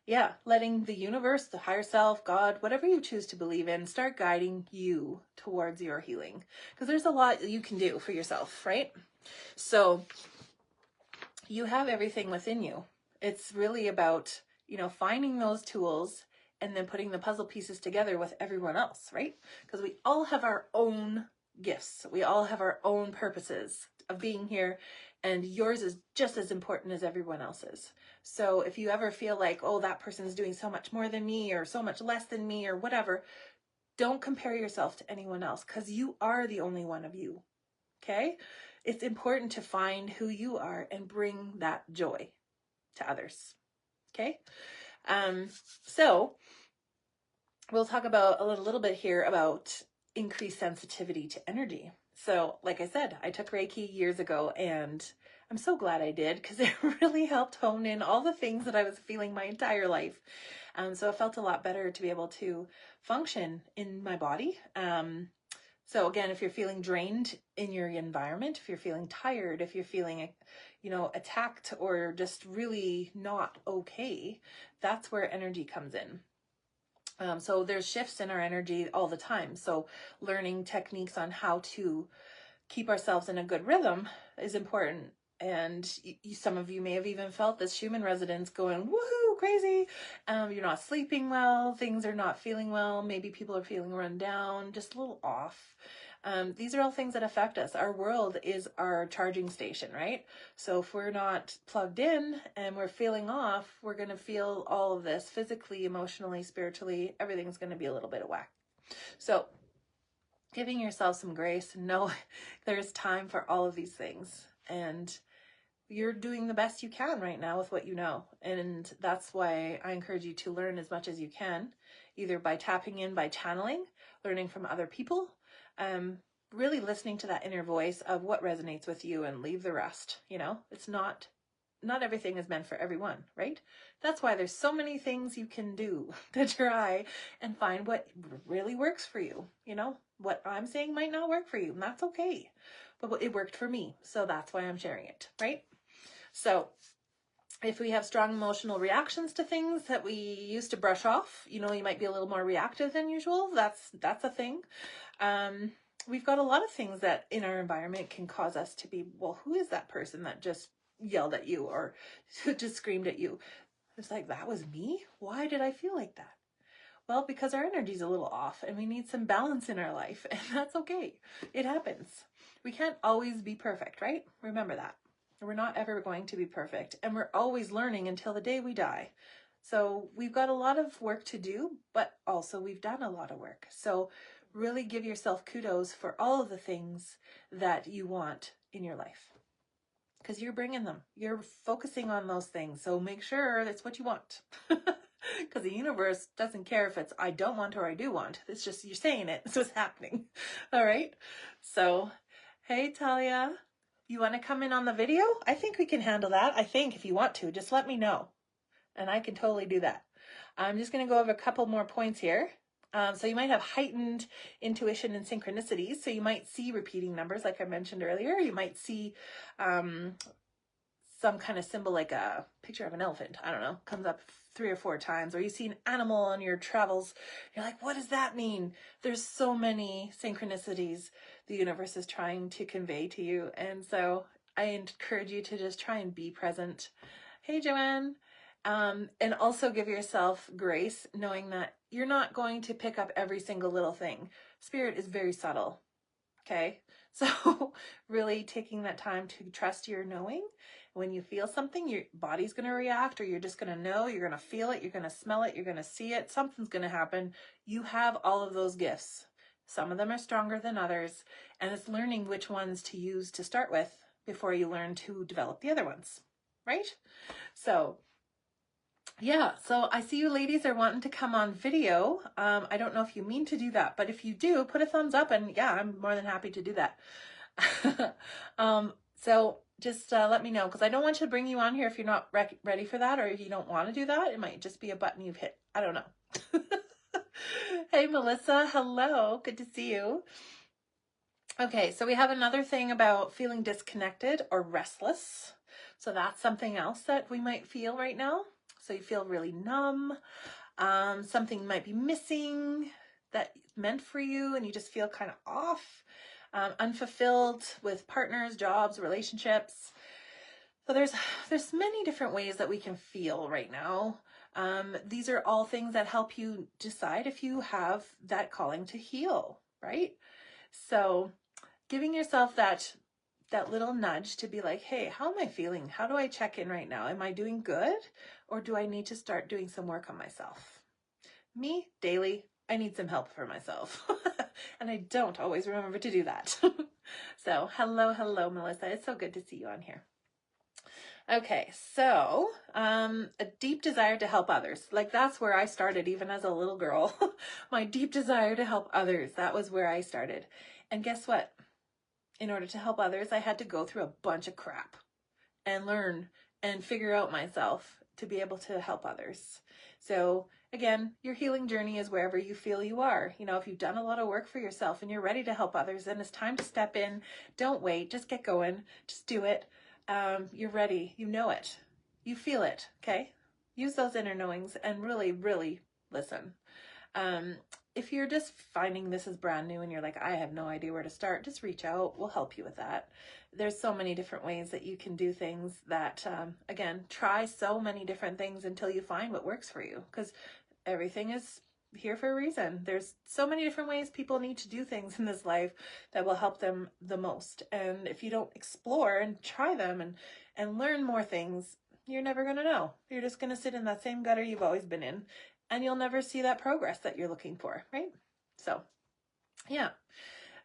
yeah, letting the universe, the higher self, God, whatever you choose to believe in, start guiding you towards your healing. Because there's a lot you can do for yourself, right? So you have everything within you. It's really about, finding those tools and then putting the puzzle pieces together with everyone else, right? Because we all have our own gifts. We all have our own purposes of being here, and yours is just as important as everyone else's. So if you ever feel like, oh, that person's doing so much more than me or so much less than me or whatever, don't compare yourself to anyone else, because you are the only one of you, okay? It's important to find who you are and bring that joy to others, okay? So we'll talk about a little bit here about increased sensitivity to energy. So like I said, I took Reiki years ago, and I'm so glad I did, because it really helped hone in all the things that I was feeling my entire life. So it felt a lot better to be able to function in my body. So again, if you're feeling drained in your environment, if you're feeling tired, if you're feeling, attacked or just really not okay, that's where energy comes in. So there's shifts in our energy all the time. So learning techniques on how to keep ourselves in a good rhythm is important. And some of you may have even felt this Schumann resonance going, woohoo, crazy. You're not sleeping well. Things are not feeling well. Maybe people are feeling run down, just a little off. These are all things that affect us. Our world is our charging station, right? So if we're not plugged in and we're feeling off, we're going to feel all of this physically, emotionally, spiritually. Everything's going to be a little bit of whack. So giving yourself some grace and know there's time for all of these things. And you're doing the best you can right now with what you know. And that's why I encourage you to learn as much as you can, either by tapping in, by channeling, learning from other people, really listening to that inner voice of what resonates with you, and leave the rest. It's not everything is meant for everyone, right? That's why there's so many things you can do to try and find what really works for you. What I'm saying might not work for you, and that's okay. But it worked for me, so that's why I'm sharing it, right? So if we have strong emotional reactions to things that we used to brush off, you might be a little more reactive than usual. That's a thing. We've got a lot of things that in our environment can cause us to be, well, who is that person that just yelled at you or just screamed at you? It's like, that was me? Why did I feel like that? Well, because our energy's a little off and we need some balance in our life, and that's okay. It happens. We can't always be perfect, right? Remember that. We're not ever going to be perfect, and we're always learning until the day we die. So we've got a lot of work to do, but also we've done a lot of work. So really give yourself kudos for all of the things that you want in your life, because you're bringing them. You're focusing on those things. So make sure that's what you want. Because the universe doesn't care if it's I don't want or I do want. It's just you're saying it. So it's happening. All right. So, hey, Talia, you want to come in on the video? I think we can handle that. I think if you want to, just let me know. And I can totally do that. I'm just going to go over a couple more points here. So you might have heightened intuition and synchronicities. So you might see repeating numbers like I mentioned earlier. You might see some kind of symbol like a picture of an elephant. I don't know, comes up 3 or 4 times. Or you see an animal on your travels. You're like, what does that mean? There's so many synchronicities the universe is trying to convey to you. And so I encourage you to just try and be present. Hey, Joanne. And also give yourself grace, knowing that you're not going to pick up every single little thing. Spirit is very subtle, okay? So really taking that time to trust your knowing. When you feel something, your body's going to react, or you're just going to know, you're going to feel it, you're going to smell it, you're going to see it, something's going to happen. You have all of those gifts. Some of them are stronger than others, and it's learning which ones to use to start with before you learn to develop the other ones, right? So yeah, so I see you ladies are wanting to come on video. I don't know if you mean to do that, but if you do, put a thumbs up, and yeah, I'm more than happy to do that. So just let me know, because I don't want to bring you on here if you're not ready for that, or if you don't want to do that. It might just be a button you've hit. I don't know. Hey, Melissa. Hello. Good to see you. Okay, so we have another thing about feeling disconnected or restless. So that's something else that we might feel right now. So you feel really numb. Something might be missing that meant for you, and you just feel kind of off, unfulfilled with partners, jobs, relationships. So there's many different ways that we can feel right now. These are all things that help you decide if you have that calling to heal, right? So giving yourself that little nudge to be like, hey, how am I feeling? How do I check in right now? Am I doing good? Or do I need to start doing some work on myself? Me, daily, I need some help for myself. And I don't always remember to do that. So hello, Melissa. It's so good to see you on here. Okay, so a deep desire to help others. Like, that's where I started even as a little girl. My deep desire to help others. That was where I started. And guess what? In order to help others, I had to go through a bunch of crap and learn and figure out myself to be able to help others. So again, your healing journey is wherever you feel you are. You know, if you've done a lot of work for yourself and you're ready to help others, then it's time to step in. Don't wait, just get going, just do it. You're ready, you know it, you feel it, okay? Use those inner knowings and really, really listen. If you're just finding this is brand new and you're like, I have no idea where to start, just reach out. We'll help you with that. There's so many different ways that you can do things that, again, try so many different things until you find what works for you, because everything is here for a reason. There's so many different ways people need to do things in this life that will help them the most. And if you don't explore and try them and learn more things, you're never going to know. You're just going to sit in that same gutter you've always been in, and you'll never see that progress that you're looking for, right? So, yeah.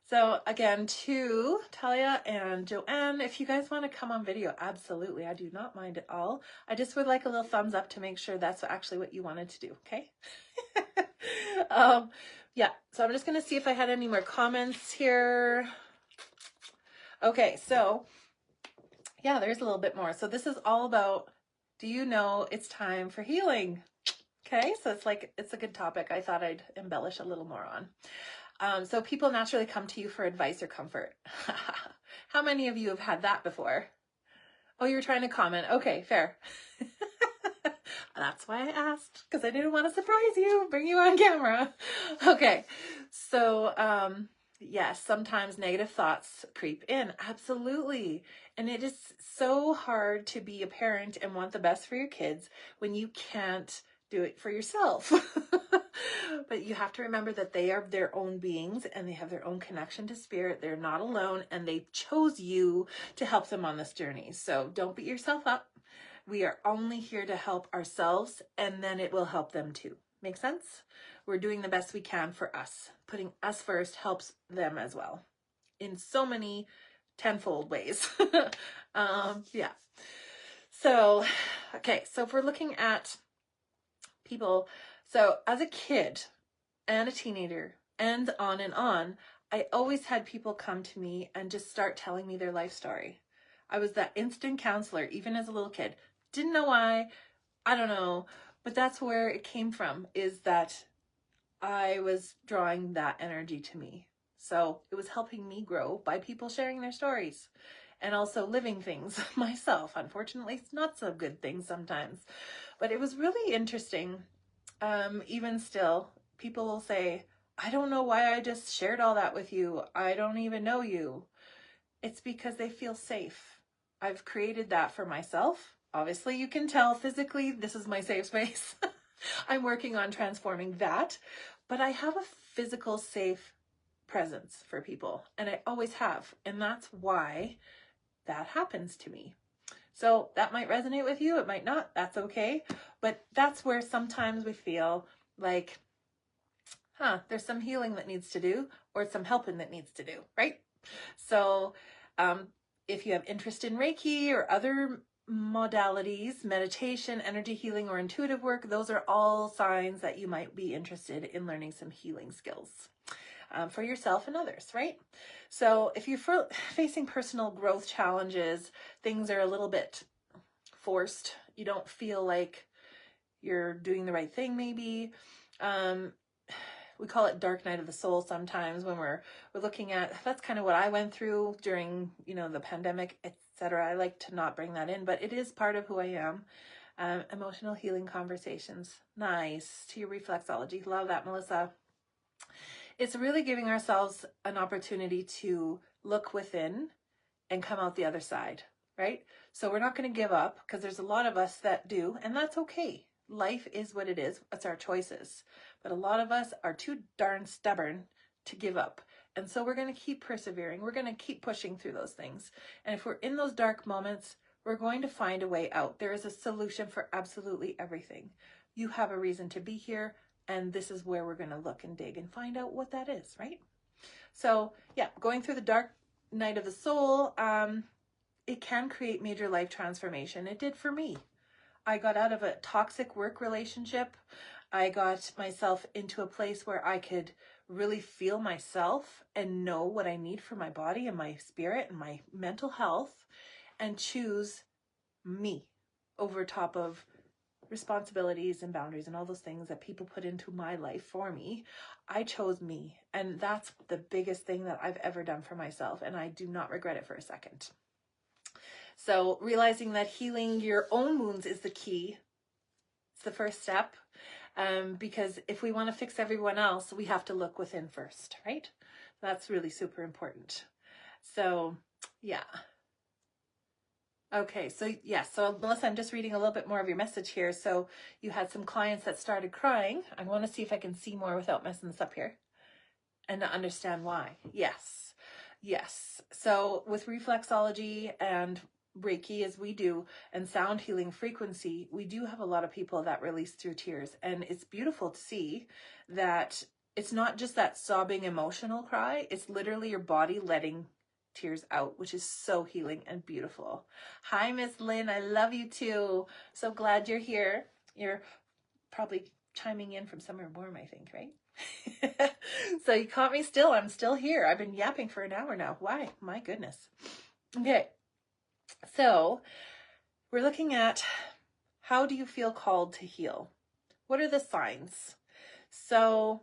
So again, to Talia and Joanne, if you guys want to come on video, absolutely. I do not mind at all. I just would like a little thumbs up to make sure that's actually what you wanted to do, okay? Yeah, so I'm just going to see if I had any more comments here. Okay, so yeah, there's a little bit more. So this is all about, do you know it's time for healing? Okay, so it's a good topic. I thought I'd embellish a little more on. So people naturally come to you for advice or comfort. How many of you have had that before? Oh, you were trying to comment. Okay, fair. That's why I asked, because I didn't want to surprise you, bring you on camera. Okay, so yes, sometimes negative thoughts creep in. Absolutely. And it is so hard to be a parent and want the best for your kids when you can't do it for yourself. But you have to remember that they are their own beings and they have their own connection to spirit. They're not alone, and they chose you to help them on this journey. So don't beat yourself up. We are only here to help ourselves, and then it will help them too. Make sense? We're doing the best we can for us. Putting us first helps them as well in so many tenfold ways. Yeah. So, okay. So if we're looking at people, so as a kid and a teenager and on, I always had people come to me and just start telling me their life story. I was that instant counselor, even as a little kid. Didn't know why, I don't know, but that's where it came from, is that I was drawing that energy to me. So it was helping me grow by people sharing their stories and also living things myself. Unfortunately, it's not so good things sometimes, but it was really interesting. Even still, people will say, I don't know why I just shared all that with you. I don't even know you. It's because they feel safe. I've created that for myself. Obviously, you can tell physically, this is my safe space. I'm working on transforming that, but I have a physical safe presence for people, and I always have. And that's why that happens to me. So that might resonate with you. It might not. That's okay. But that's where sometimes we feel like, there's some healing that needs to do, or some helping that needs to do, right? So if you have interest in Reiki or other modalities, meditation, energy healing, or intuitive work, those are all signs that you might be interested in learning some healing skills for yourself and others, right? So if you're facing personal growth challenges, things are a little bit forced. You don't feel like you're doing the right thing maybe. We call it dark night of the soul sometimes when we're looking at, that's kind of what I went through during, the pandemic, etc. I like to not bring that in, but it is part of who I am. Emotional healing conversations. Nice. To your reflexology. Love that, Melissa. It's really giving ourselves an opportunity to look within and come out the other side, right? So we're not going to give up, because there's a lot of us that do, and that's okay. Life is what it is. It's our choices. But a lot of us are too darn stubborn to give up. And so we're going to keep persevering. We're going to keep pushing through those things. And if we're in those dark moments, we're going to find a way out. There is a solution for absolutely everything. You have a reason to be here, and this is where we're going to look and dig and find out what that is, right? So yeah, going through the dark night of the soul, it can create major life transformation. It did for me. I got out of a toxic work relationship. I got myself into a place where I could really feel myself and know what I need for my body and my spirit and my mental health, and choose me over top of responsibilities and boundaries and all those things that people put into my life for me. I chose me, and that's the biggest thing that I've ever done for myself, and I do not regret it for a second. So realizing that healing your own wounds is the key. It's the first step, because if we want to fix everyone else, we have to look within first, right? That's really super important. So yeah. Okay, so yes, so Melissa, I'm just reading a little bit more of your message here. So you had some clients that started crying. I want to see if I can see more without messing this up here and to understand why. Yes, yes. So with reflexology and Reiki, as we do, and sound healing frequency, we do have a lot of people that release through tears. And it's beautiful to see that it's not just that sobbing emotional cry, it's literally your body letting tears out, which is so healing and beautiful. Hi, Miss Lynn. I love you too. So glad you're here. You're probably chiming in from somewhere warm, I think, right? So you caught me still. I'm still here. I've been yapping for an hour now. Why? My goodness. Okay. So we're looking at, how do you feel called to heal? What are the signs? So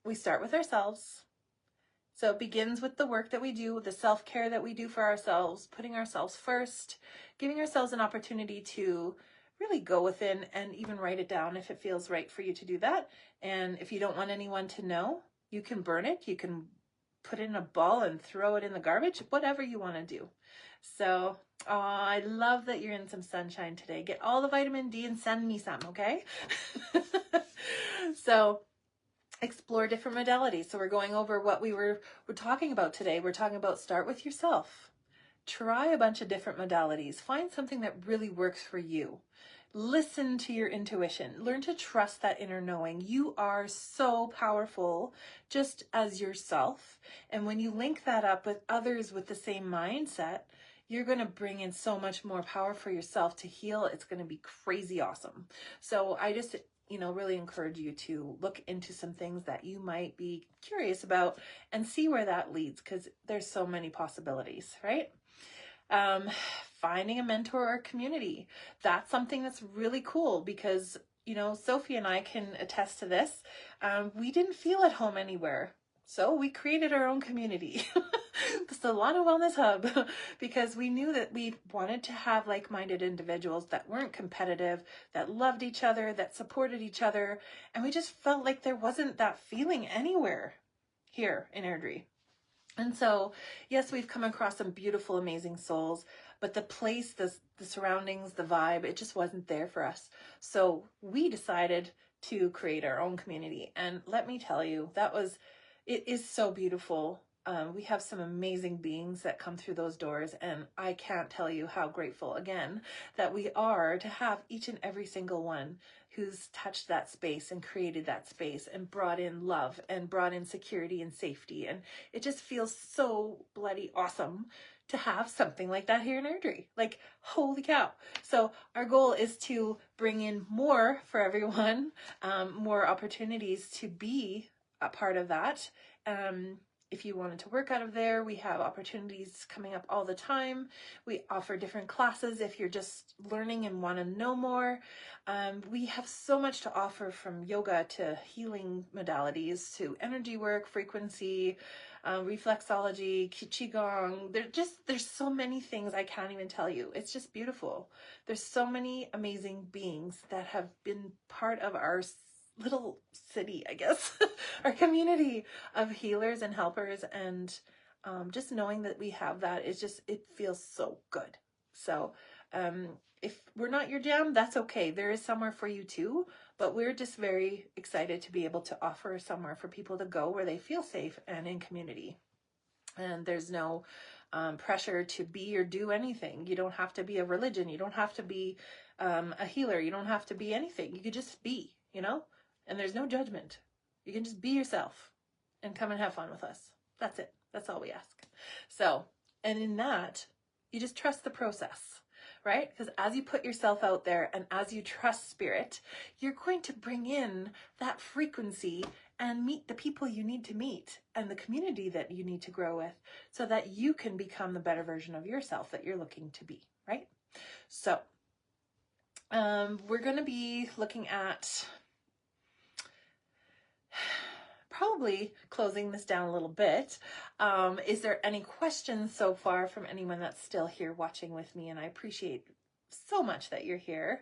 we start with ourselves. So it begins with the work that we do, the self-care that we do for ourselves, putting ourselves first, giving ourselves an opportunity to really go within and even write it down if it feels right for you to do that. And if you don't want anyone to know, you can burn it. You can put it in a ball and throw it in the garbage, whatever you want to do. So I love that you're in some sunshine today. Get all the vitamin D and send me some, okay? So explore different modalities. So we're going over what we're talking about today. We're talking about start with yourself. Try a bunch of different modalities. Find something that really works for you. Listen to your intuition. Learn to trust that inner knowing. You are so powerful just as yourself. And when you link that up with others with the same mindset, you're going to bring in so much more power for yourself to heal. It's going to be crazy awesome. So I just really encourage you to look into some things that you might be curious about and see where that leads, because there's so many possibilities, right? Finding a mentor or community. That's something that's really cool because, Sophie and I can attest to this. We didn't feel at home anywhere. So we created our own community, the Solauna Wellness Hub, because we knew that we wanted to have like-minded individuals that weren't competitive, that loved each other, that supported each other. And we just felt like there wasn't that feeling anywhere here in Airdrie. And so, yes, we've come across some beautiful, amazing souls, but the place, the surroundings, the vibe, it just wasn't there for us. So we decided to create our own community. And let me tell you, it is so beautiful. We have some amazing beings that come through those doors, and I can't tell you how grateful, again, that we are to have each and every single one who's touched that space and created that space and brought in love and brought in security and safety. And it just feels so bloody awesome to have something like that here in Airdrie. Like, holy cow. So our goal is to bring in more for everyone, more opportunities to be a part of that. If you wanted to work out of there, we have opportunities coming up all the time. We offer different classes if you're just learning and want to know more. We have so much to offer, from yoga to healing modalities to energy work, frequency, reflexology, qigong. There's so many things I can't even tell you. It's just beautiful. There's so many amazing beings that have been part of our little city, I guess, our community of healers and helpers, and just knowing that we have that is just, it feels so good. So if we're not your jam, that's okay. There is somewhere for you too, but we're just very excited to be able to offer somewhere for people to go where they feel safe and in community. And there's no pressure to be or do anything. You don't have to be a religion. You don't have to be a healer. You don't have to be anything. You could just be, you know? And there's no judgment. You can just be yourself and come and have fun with us. That's it. That's all we ask. So, and in that, you just trust the process, right? Because as you put yourself out there and as you trust spirit, you're going to bring in that frequency and meet the people you need to meet and the community that you need to grow with, so that you can become the better version of yourself that you're looking to be, right? So, we're going to be looking at probably closing this down a little bit. Is there any questions so far from anyone that's still here watching with me? And I appreciate so much that you're here.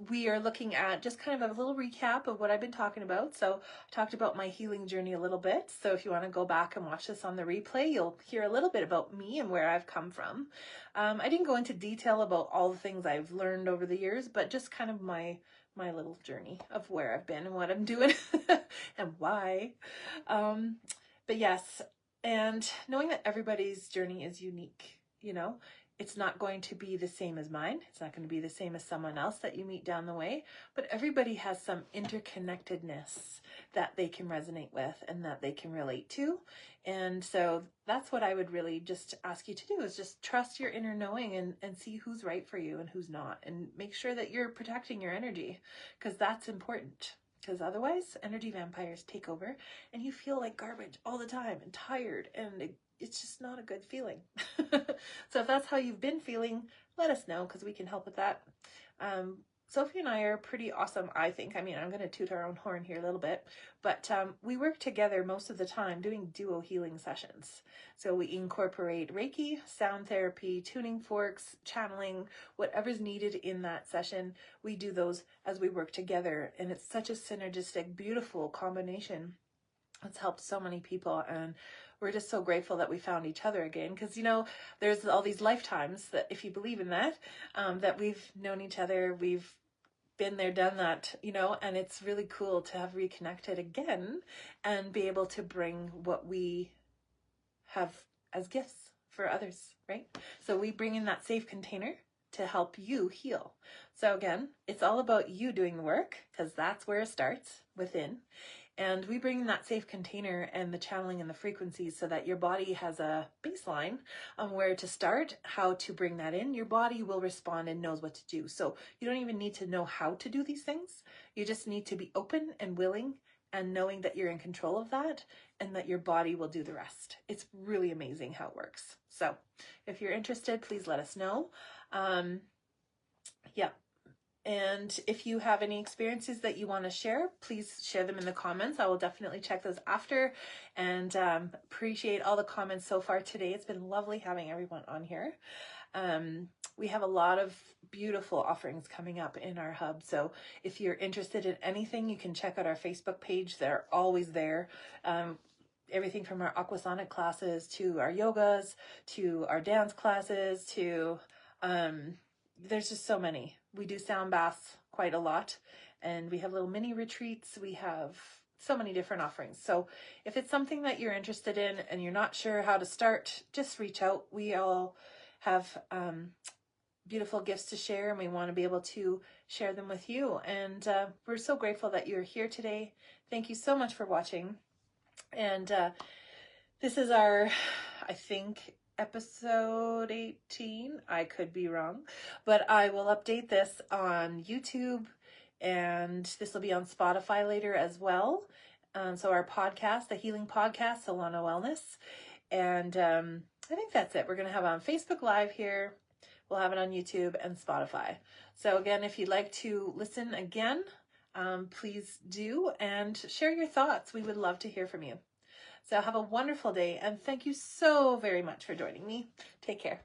We are looking at just kind of a little recap of what I've been talking about. So I talked about my healing journey a little bit. So if you want to go back and watch this on the replay, you'll hear a little bit about me and where I've come from. I didn't go into detail about all the things I've learned over the years, but just kind of my little journey of where I've been and what I'm doing and why. But yes, and knowing that everybody's journey is unique, you know, it's not going to be the same as mine. It's not going to be the same as someone else that you meet down the way, but everybody has some interconnectedness that they can resonate with and that they can relate to. And so that's what I would really just ask you to do, is just trust your inner knowing and see who's right for you and who's not, and make sure that you're protecting your energy, because that's important. Because otherwise energy vampires take over and you feel like garbage all the time and tired, and it's just not a good feeling. So if that's how you've been feeling, let us know, because we can help with that. Sophie and I are pretty awesome, I think. I mean, I'm going to toot our own horn here a little bit, but we work together most of the time doing duo healing sessions. So we incorporate Reiki, sound therapy, tuning forks, channeling, whatever's needed in that session. We do those as we work together, and it's such a synergistic, beautiful combination. It's helped so many people, and we're just so grateful that we found each other again, because, you know, there's all these lifetimes that, if you believe in that, that we've known each other, we've been there, done that, you know, and it's really cool to have reconnected again and be able to bring what we have as gifts for others, right? So we bring in that safe container to help you heal. So again, it's all about you doing the work, because that's where it starts, within. And we bring in that safe container and the channeling and the frequencies, so that your body has a baseline on where to start, how to bring that in. Your body will respond and knows what to do. So you don't even need to know how to do these things. You just need to be open and willing, and knowing that you're in control of that, and that your body will do the rest. It's really amazing how it works. So if you're interested, please let us know. Yeah. And if you have any experiences that you want to share, please share them in the comments. I will definitely check those after, and appreciate all the comments so far today. It's been lovely having everyone on here. We have a lot of beautiful offerings coming up in our hub. So if you're interested in anything, you can check out our Facebook page. They're always there. Everything from our aquasonic classes to our yogas, to our dance classes, to there's just so many. We do sound baths quite a lot, and we have little mini retreats. We have so many different offerings. So if it's something that you're interested in and you're not sure how to start, just reach out. We all have beautiful gifts to share, and we want to be able to share them with you. And we're so grateful that you're here today. Thank you so much for watching. And this is our, I think, episode 18. I could be wrong, but I will update this on YouTube, and this will be on Spotify later as well. So our podcast, the healing podcast, Solauna Wellness. And I think that's it. We're going to have it on Facebook Live here. We'll have it on YouTube and Spotify. So again, if you'd like to listen again, please do and share your thoughts. We would love to hear from you. So have a wonderful day and thank you so very much for joining me. Take care.